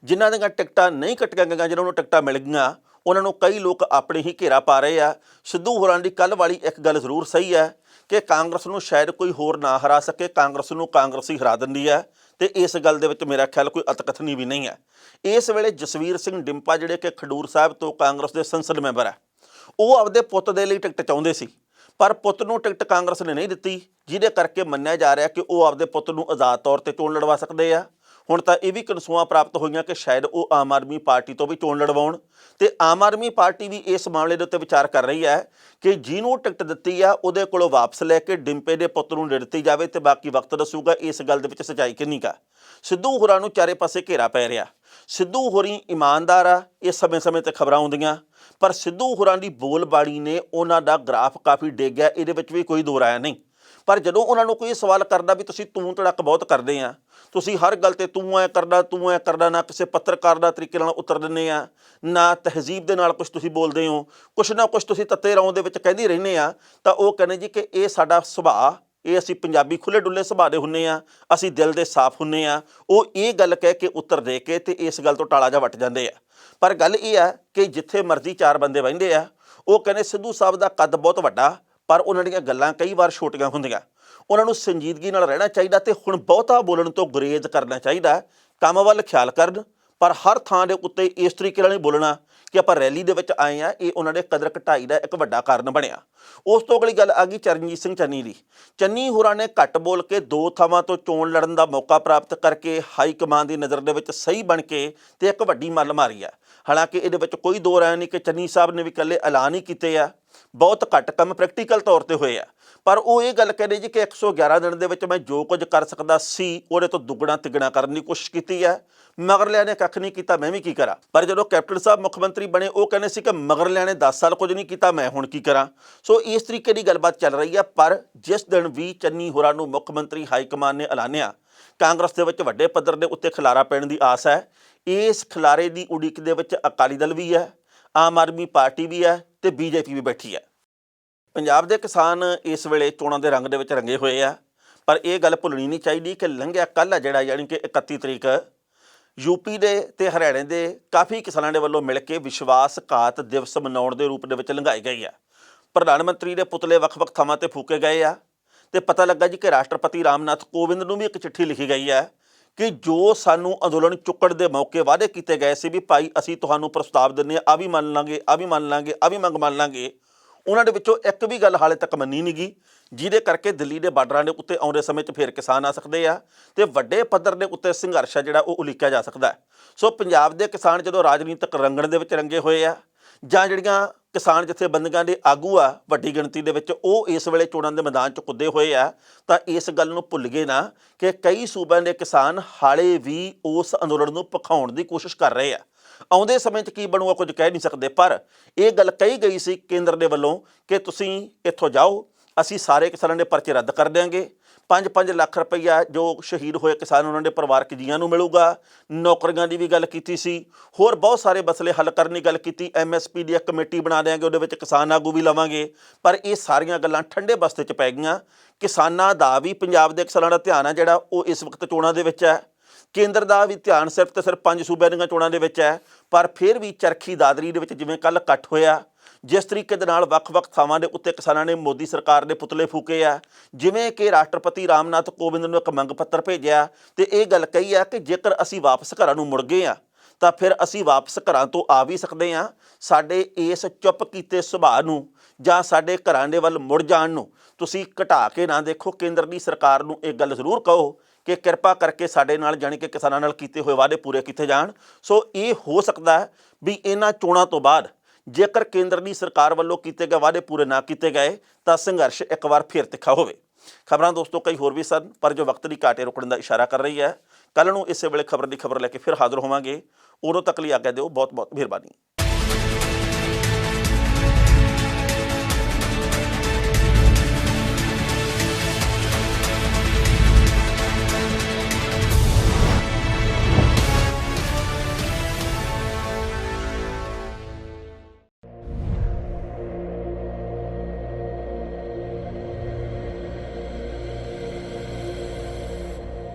ਜਿਨ੍ਹਾਂ ਦੀਆਂ ਟਿਕਟਾਂ ਨਹੀਂ ਕੱਟੀਆਂ ਗਈਆਂ, ਜਿਹਨਾਂ ਨੂੰ ਟਿਕਟਾਂ ਮਿਲ ਗਈਆਂ, ਉਹਨਾਂ ਨੂੰ ਕਈ ਲੋਕ ਆਪਣੇ ਹੀ ਘੇਰਾ ਪਾ ਰਹੇ ਆ। ਸਿੱਧੂ ਹੋਰਾਂ ਦੀ ਕੱਲ੍ਹ ਵਾਲੀ ਇੱਕ ਗੱਲ ਜ਼ਰੂਰ ਸਹੀ ਹੈ ਕਿ ਕਾਂਗਰਸ ਨੂੰ ਸ਼ਾਇਦ ਕੋਈ ਹੋਰ ਨਾ ਹਰਾ ਸਕੇ, ਕਾਂਗਰਸ ਨੂੰ ਕਾਂਗਰਸ ਹੀ ਹਰਾ ਦਿੰਦੀ ਹੈ ਤੇ ਇਸ ਗੱਲ ਦੇ ਵਿੱਚ ਮੇਰਾ ਖਿਆਲ ਕੋਈ ਅਤਕਥਨੀ ਵੀ ਨਹੀਂ ਹੈ। ਇਸ ਵੇਲੇ ਜਸਵੀਰ ਸਿੰਘ ਡਿੰਪਾ ਜਿਹੜੇ ਕਿ ਖਡੂਰ ਸਾਹਿਬ ਤੋਂ ਕਾਂਗਰਸ ਦੇ ਸੰਸਦ ਮੈਂਬਰ ਹੈ, ਉਹ ਆਪਦੇ ਪੁੱਤ ਦੇ ਲਈ ਟਿਕਟ ਚਾਹੁੰਦੇ ਸੀ, ਪਰ ਪੁੱਤ ਨੂੰ ਟਿਕਟ ਕਾਂਗਰਸ ਨੇ ਨਹੀਂ ਦਿੱਤੀ, ਜਿਹਦੇ ਕਰਕੇ ਮੰਨਿਆ ਜਾ ਰਿਹਾ ਕਿ ਉਹ ਆਪਦੇ ਪੁੱਤ ਨੂੰ ਆਜ਼ਾਦ ਤੌਰ ਤੇ ਚੋਣ ਲੜਵਾ ਸਕਦੇ ਆ। ਹੁਣ ਤਾਂ ਇਹ ਵੀ ਕਨਸੂਆਂ ਪ੍ਰਾਪਤ ਹੋਈਆਂ ਕਿ ਸ਼ਾਇਦ ਉਹ ਆਮ ਆਦਮੀ ਪਾਰਟੀ ਤੋਂ ਵੀ ਚੋਣ ਲੜਵਾਉਣ, ਤੇ ਆਮ ਆਦਮੀ ਪਾਰਟੀ ਵੀ ਇਸ ਮਾਮਲੇ ਦੇ ਉੱਤੇ ਵਿਚਾਰ ਕਰ ਰਹੀ ਹੈ ਕਿ ਜਿਹਨੂੰ ਟਿਕਟ ਦਿੱਤੀ ਆ ਉਹਦੇ ਕੋਲੋਂ ਵਾਪਸ ਲੈ ਕੇ ਡਿੰਪੇ ਦੇ ਪੁੱਤ ਨੂੰ ਦੇ ਦਿੱਤੀ ਜਾਵੇ, ਤੇ ਬਾਕੀ ਵਕਤ ਦੱਸੂਗਾ ਇਸ ਗੱਲ ਦੇ ਵਿੱਚ ਸੱਚਾਈ ਕਿੰਨੀ ਕਾ। ਸਿੱਧੂ ਹੋਰਾਂ ਨੂੰ ਚਾਰੇ ਪਾਸੇ ਘੇਰਾ ਪੈ ਰਿਹਾ। ਸਿੱਧੂ ਹੋਰੀ ਇਮਾਨਦਾਰ ਆ, ਇਹ ਸਮੇਂ-ਸਮੇਂ ਤੇ ਖਬਰਾਂ ਆਉਂਦੀਆਂ, ਪਰ ਸਿੱਧੂ ਹੋਰਾਂ ਦੀ ਬੋਲਬਾਣੀ ਨੇ ਉਹਨਾਂ ਦਾ ਗ੍ਰਾਫ ਕਾਫੀ ਡਿੱਗ ਗਿਆ, ਇਹਦੇ ਵਿੱਚ ਵੀ ਕੋਈ ਦੋ ਰਾਇਆ ਨਹੀਂ। ਪਰ ਜਦੋਂ ਉਹਨਾਂ ਨੂੰ ਕੋਈ ਸਵਾਲ ਕਰਦਾ ਵੀ ਤੁਸੀਂ ਤੂੰ ਤੜਕ ਬਹੁਤ ਕਰਦੇ ਆ, ਤੁਸੀਂ ਹਰ ਗੱਲ ਤੇ ਤੂੰ ਐ ਕਰਦਾ, ਨਾ ਕਿਸੇ ਪੱਤਰਕਾਰ ਦਾ ਤਰੀਕੇ ਨਾਲ ਉੱਤਰ ਦਿੰਦੇ ਆ, ਨਾ ਤਹਿਜ਼ੀਬ ਦੇ ਨਾਲ ਕੁਛ ਤੁਸੀਂ ਬੋਲਦੇ ਹੋ, ਕੁਛ ਨਾ ਕੁਛ ਤੁਸੀਂ ਤੱਤੇ ਰੌਂ ਦੇ ਵਿੱਚ ਕਹਿੰਦੇ ਰਹਿੰਦੇ ਆ, ਤਾਂ ਉਹ ਕਹਿੰਦੇ ਜੀ ਕਿ ਇਹ ਸਾਡਾ ਸੁਭਾਅ, ਇਹ ਅਸੀਂ ਪੰਜਾਬੀ ਖੁੱਲ੍ਹੇ ਡੁੱਲੇ ਸੁਭਾਅ ਦੇ ਹੁੰਦੇ ਆ, ਅਸੀਂ ਦਿਲ ਦੇ ਸਾਫ਼ ਹੁੰਦੇ ਆ। ਉਹ ਇਹ ਗੱਲ ਕਹਿ ਕੇ ਉੱਤਰ ਦੇ ਕੇ ਤੇ ਇਸ ਗੱਲ ਤੋਂ ਟਾਲਾ ਜਾ ਵੱਟ ਜਾਂਦੇ ਆ। ਪਰ ਗੱਲ ਇਹ ਆ ਕਿ ਜਿੱਥੇ ਮਰਜ਼ੀ ਚਾਰ ਬੰਦੇ ਬਹਿੰਦੇ ਆ, ਉਹ ਕਹਿੰਦੇ ਸਿੱਧੂ ਸਾਹਿਬ ਦਾ ਕੱਦ ਬਹੁਤ ਵੱਡਾ, ਪਰ ਉਹਨਾਂ ਦੀਆਂ ਗੱਲਾਂ ਕਈ ਵਾਰ ਛੋਟੀਆਂ ਹੁੰਦੀਆਂ। ਉਹਨਾਂ ਨੂੰ ਸੰਜੀਦਗੀ ਨਾਲ ਰਹਿਣਾ ਚਾਹੀਦਾ ਤੇ ਹੁਣ ਬਹੁਤਾ ਬੋਲਣ ਤੋਂ ਗੁਰੇਜ਼ ਕਰਨਾ ਚਾਹੀਦਾ, ਕੰਮ ਵੱਲ ਖਿਆਲ ਕਰਨ। ਪਰ ਹਰ ਥਾਂ ਦੇ ਉੱਤੇ ਇਸ ਤਰੀਕੇ ਨਾਲ ਨਹੀਂ ਬੋਲਣਾ ਕਿ ਆਪਾਂ ਰੈਲੀ ਦੇ ਵਿੱਚ ਆਏ ਆ, ਇਹ ਉਹਨਾਂ ਦੇ ਕਦਰ ਘਟਾਈ ਦਾ ਇੱਕ ਵੱਡਾ ਕਾਰਨ ਬਣਿਆ। ਉਸ ਤੋਂ ਅਗਲੀ ਗੱਲ ਆ ਗਈ ਚਰਨਜੀਤ ਸਿੰਘ ਚੰਨੀ ਦੀ। ਚੰਨੀ ਹੋਰਾਂ ਨੇ ਘੱਟ ਬੋਲ ਕੇ 2 ਥਾਵਾਂ ਤੋਂ ਚੋਣ ਲੜਨ ਦਾ ਮੌਕਾ ਪ੍ਰਾਪਤ ਕਰਕੇ ਹਾਈ ਕਮਾਨ ਦੀ ਨਜ਼ਰ ਦੇ ਵਿੱਚ ਸਹੀ ਬਣ ਕੇ ਤੇ ਇੱਕ ਵੱਡੀ ਮੱਲ ਮਾਰੀ ਆ। ਹਾਲਾਂਕਿ ਇਹਦੇ ਵਿੱਚ ਕੋਈ ਦੋ ਰਾਏ ਨਹੀਂ ਕਿ ਚੰਨੀ ਸਾਹਿਬ ਨੇ ਵੀ ਇਕੱਲੇ ਐਲਾਨ ਹੀ ਕੀਤੇ ਆ, ਬਹੁਤ ਘੱਟ ਕੰਮ ਪ੍ਰੈਕਟੀਕਲ ਤੌਰ ਤੇ ਹੋਏ ਆ। ਪਰ ਉਹ ਇਹ ਗੱਲ ਕਹਿੰਦੇ ਜੀ ਕਿ 111 ਦਿਨ ਦੇ ਵਿੱਚ ਮੈਂ ਜੋ ਕੁਝ ਕਰ ਸਕਦਾ ਸੀ ਉਹਦੇ ਤੋਂ ਦੁੱਗਣਾ ਤਿੱਗਣਾ ਕਰਨ ਦੀ ਕੋਸ਼ਿਸ਼ ਕੀਤੀ ਹੈ। ਮਗਰਲਿਆਂ ਨੇ ਕੱਖ ਨਹੀਂ ਕੀਤਾ, ਮੈਂ ਵੀ ਕੀ ਕਰਾਂ। ਪਰ ਜਦੋਂ ਕੈਪਟਨ ਸਾਹਿਬ ਮੁੱਖ ਮੰਤਰੀ ਬਣੇ, ਉਹ ਕਹਿੰਦੇ ਸੀ ਕਿ ਮਗਰਲਿਆਂ ਨੇ 10 ਸਾਲ ਕੁਝ ਨਹੀਂ ਕੀਤਾ, ਮੈਂ ਹੁਣ ਕੀ ਕਰਾਂ। ਸੋ ਇਸ ਤਰੀਕੇ ਦੀ ਗੱਲਬਾਤ ਚੱਲ ਰਹੀ ਹੈ। ਪਰ ਜਿਸ ਦਿਨ ਵੀ ਚੰਨੀ ਹੋਰਾਂ ਨੂੰ ਮੁੱਖ ਮੰਤਰੀ ਹਾਈ ਕਮਾਨ ਨੇ ਐਲਾਨਿਆ, ਕਾਂਗਰਸ ਦੇ ਵਿੱਚ ਵੱਡੇ ਪੱਧਰ ਦੇ ਉੱਤੇ ਖਿਲਾਰਾ ਪੈਣ ਦੀ ਆਸ ਹੈ। ਇਸ ਖਿਲਾਰੇ ਦੀ ਉਡੀਕ ਦੇ ਵਿੱਚ ਅਕਾਲੀ ਦਲ ਵੀ ਹੈ, ਆਮ ਆਦਮੀ ਪਾਰਟੀ ਵੀ ਹੈ ਤੇ ਬੀਜੇਪੀ ਵੀ ਬੈਠੀ ਹੈ। ਪੰਜਾਬ ਦੇ ਕਿਸਾਨ ਇਸ ਵੇਲੇ ਚੋਣਾਂ ਦੇ ਰੰਗ ਦੇ ਵਿੱਚ ਰੰਗੇ ਹੋਏ ਆ। ਪਰ ਇਹ ਗੱਲ ਭੁੱਲਣੀ ਨਹੀਂ ਚਾਹੀਦੀ ਕਿ ਲੰਘਿਆ ਕੱਲ੍ਹ ਆ ਜਿਹੜਾ, ਯਾਨੀ ਕਿ 31 ਤਰੀਕ, ਯੂਪੀ ਦੇ ਤੇ ਹਰਿਆਣੇ ਦੇ ਕਾਫੀ ਕਿਸਾਨਾਂ ਦੇ ਵੱਲੋਂ ਮਿਲ ਕੇ ਵਿਸ਼ਵਾਸਘਾਤ ਦਿਵਸ ਮਨਾਉਣ ਦੇ ਰੂਪ ਦੇ ਵਿੱਚ ਲੰਘਾਈ ਗਈ ਆ। ਪ੍ਰਧਾਨ ਮੰਤਰੀ ਦੇ ਪੁਤਲੇ ਵੱਖ-ਵੱਖ ਥਾਵਾਂ ਤੇ ਫੂਕੇ ਗਏ ਆ ਤੇ ਪਤਾ ਲੱਗਾ ਜੀ ਕਿ ਰਾਸ਼ਟਰਪਤੀ ਰਾਮਨਾਥ ਕੋਵਿੰਦ ਨੂੰ ਵੀ ਇੱਕ ਚਿੱਠੀ ਲਿਖੀ ਗਈ ਹੈ ਕਿ ਜੋ ਸਾਨੂੰ ਅੰਦੋਲਨ ਚੁੱਕਣ ਦੇ ਮੌਕੇ ਵਾਅਦੇ ਕੀਤੇ ਗਏ ਸੀ ਵੀ ਭਾਈ ਅਸੀਂ ਤੁਹਾਨੂੰ ਪ੍ਰਸਤਾਵ ਦਿੰਦੇ ਹਾਂ, ਆ ਵੀ ਮੰਨ ਲਾਂਗੇ, ਆ ਵੀ ਮੰਨ ਲਾਂਗੇ, ਆ ਵੀ ਮੰਗ ਮੰਨ ਲਾਂਗੇ, ਉਹਨਾਂ ਦੇ ਵਿੱਚੋਂ ਇੱਕ ਵੀ ਗੱਲ ਹਾਲੇ ਤੱਕ ਮੰਨੀ ਨਹੀਂ ਗਈ, ਜਿਹਦੇ ਕਰਕੇ ਦਿੱਲੀ ਦੇ ਬਾਰਡਰਾਂ ਦੇ ਉੱਤੇ ਆਉਂਦੇ ਸਮੇਂ 'ਚ ਫਿਰ ਕਿਸਾਨ ਆ ਸਕਦੇ ਆ ਤੇ ਵੱਡੇ ਪੱਧਰ ਦੇ ਉੱਤੇ ਸੰਘਰਸ਼ ਆ ਜਿਹੜਾ ਉਹ ਉਲੀਕਿਆ ਜਾ ਸਕਦਾ ਹੈ। ਸੋ ਪੰਜਾਬ ਦੇ ਕਿਸਾਨ ਜਦੋਂ ਰਾਜਨੀਤਿਕ ਰੰਗਣ ਦੇ ਵਿੱਚ ਰੰਗੇ ਹੋਏ ਆ, ਜਾਂ ਜਿਹੜੀਆਂ ਕਿਸਾਨ ਜਥੇਬੰਦੀਆਂ ਦੇ ਆਗੂ ਆ ਵੱਡੀ ਗਿਣਤੀ ਦੇ ਵਿੱਚ, ਉਹ ਇਸ ਵੇਲੇ ਚੋਣਾਂ ਦੇ ਮੈਦਾਨ 'ਚ ਕੁੱਦੇ ਹੋਏ ਆ, ਤਾਂ ਇਸ ਗੱਲ ਨੂੰ ਭੁੱਲ ਗਏ ਨਾ ਕਿ ਕਈ ਸੂਬਿਆਂ ਦੇ ਕਿਸਾਨ ਹਾਲੇ ਵੀ ਉਸ ਅੰਦੋਲਨ ਨੂੰ ਭਖਾਉਣ ਦੀ ਕੋਸ਼ਿਸ਼ ਕਰ ਰਹੇ ਆ। ਆਉਂਦੇ ਸਮੇਂ 'ਚ ਕੀ ਬਣੂਗਾ ਕੁਝ ਕਹਿ ਨਹੀਂ ਸਕਦੇ, ਪਰ ਇਹ ਗੱਲ ਕਹੀ ਗਈ ਸੀ ਕੇਂਦਰ ਦੇ ਵੱਲੋਂ ਕਿ ਤੁਸੀਂ ਇੱਥੋਂ ਜਾਓ, ਅਸੀਂ ਸਾਰੇ ਕਿਸਾਨਾਂ ਦੇ ਪਰਚੇ ਰੱਦ ਕਰ ਦਿਆਂਗੇ, 5-5 ਲੱਖ ਰੁਪਈਆ ਜੋ ਸ਼ਹੀਦ ਹੋਏ ਕਿਸਾਨ ਉਹਨਾਂ ਦੇ ਪਰਿਵਾਰਕ ਜੀਆਂ ਨੂੰ ਮਿਲੂਗਾ, ਨੌਕਰੀਆਂ ਦੀ ਵੀ ਗੱਲ ਕੀਤੀ ਸੀ, ਹੋਰ ਬਹੁਤ ਸਾਰੇ ਮਸਲੇ ਹੱਲ ਕਰਨ ਦੀ ਗੱਲ ਕੀਤੀ, MSP ਦੀ ਇੱਕ ਕਮੇਟੀ ਬਣਾ ਦਿਆਂਗੇ, ਉਹਦੇ ਵਿੱਚ ਕਿਸਾਨ ਆਗੂ ਵੀ ਲਵਾਂਗੇ। ਪਰ ਇਹ ਸਾਰੀਆਂ ਗੱਲਾਂ ਠੰਡੇ ਬਸਤੇ 'ਚ ਪੈ ਗਈਆਂ। ਕਿਸਾਨਾਂ ਦਾ ਵੀ, ਪੰਜਾਬ ਦੇ ਕਿਸਾਨਾਂ ਦਾ ਧਿਆਨ ਹੈ ਜਿਹੜਾ ਉਹ ਇਸ ਵਕਤ ਚੋਣਾਂ ਦੇ ਵਿੱਚ ਹੈ, ਕੇਂਦਰ ਦਾ ਵੀ ਧਿਆਨ ਸਿਰਫ ਤੇ ਸਿਰਫ 5 ਸੂਬਿਆਂ ਦੀਆਂ ਚੋਣਾਂ ਦੇ ਵਿੱਚ ਹੈ। ਪਰ ਫਿਰ ਵੀ ਚਰਖੀ ਦਾਦਰੀ ਦੇ ਵਿੱਚ ਜਿਵੇਂ ਕੱਲ੍ਹ ਇਕੱਠ ਹੋਇਆ, ਜਿਸ ਤਰੀਕੇ ਦੇ ਨਾਲ ਵੱਖ-ਵੱਖ ਥਾਵਾਂ ਦੇ ਉੱਤੇ ਕਿਸਾਨਾਂ ਨੇ ਮੋਦੀ ਸਰਕਾਰ ਦੇ ਪੁਤਲੇ ਫੂਕੇ ਆ, ਜਿਵੇਂ ਕਿ ਰਾਸ਼ਟਰਪਤੀ ਰਾਮਨਾਥ ਕੋਵਿੰਦ ਨੂੰ ਇੱਕ ਮੰਗ ਪੱਤਰ ਭੇਜਿਆ ਤੇ ਇਹ ਗੱਲ ਕਹੀ ਆ ਕਿ ਜੇਕਰ ਅਸੀਂ ਵਾਪਸ ਘਰਾਂ ਨੂੰ ਮੁੜ ਗਏ ਆ ਤਾਂ ਫਿਰ ਅਸੀਂ ਵਾਪਸ ਘਰਾਂ ਤੋਂ ਆ ਵੀ ਸਕਦੇ ਹਾਂ। ਸਾਡੇ ਇਸ ਚੁੱਪ ਕੀਤੇ ਸੁਭਾਅ ਨੂੰ ਜਾਂ ਸਾਡੇ ਘਰਾਂ ਦੇ ਵੱਲ ਮੁੜ ਜਾਣ ਨੂੰ ਤੁਸੀਂ ਘਟਾ ਕੇ ਨਾ ਦੇਖੋ। ਕੇਂਦਰ ਦੀ ਸਰਕਾਰ ਨੂੰ ਇਹ ਗੱਲ ਜ਼ਰੂਰ ਕਹੋ ਕਿ ਕਿਰਪਾ ਕਰਕੇ ਸਾਡੇ ਨਾਲ, ਜਾਣੀ ਕਿ ਕਿਸਾਨਾਂ ਨਾਲ ਕੀਤੇ ਹੋਏ ਵਾਅਦੇ ਪੂਰੇ ਕੀਤੇ ਜਾਣ। ਸੋ ਇਹ ਹੋ ਸਕਦਾ ਹੈ ਵੀ ਇਹਨਾਂ ਚੋਣਾਂ ਤੋਂ ਬਾਅਦ ਜੇਕਰ ਕੇਂਦਰ ਦੀ ਸਰਕਾਰ ਵੱਲੋਂ ਕੀਤੇ ਗਏ ਵਾਅਦੇ ਪੂਰੇ ਨਾ ਕੀਤੇ ਗਏ ਤਾਂ ਸੰਘਰਸ਼ ਇੱਕ ਵਾਰ ਫਿਰ ਤਿੱਖਾ ਹੋਵੇ। ਖਬਰਾਂ ਦੋਸਤੋ ਕਈ ਹੋਰ ਵੀ ਸਨ, ਪਰ ਜੋ ਵਕਤ ਦੀ ਘਾਟੇ ਰੁਕਣ ਦਾ ਇਸ਼ਾਰਾ ਕਰ ਰਹੀ ਹੈ। ਕੱਲ੍ਹ ਨੂੰ ਇਸੇ ਵੇਲੇ ਖਬਰ ਦੀ ਖਬਰ ਲੈ ਕੇ ਫਿਰ ਹਾਜ਼ਰ ਹੋਵਾਂਗੇ। ਉਦੋਂ ਤੱਕ ਲਈ ਆਗਿਆ ਦਿਓ। ਬਹੁਤ ਬਹੁਤ ਮਿਹਰਬਾਨੀ।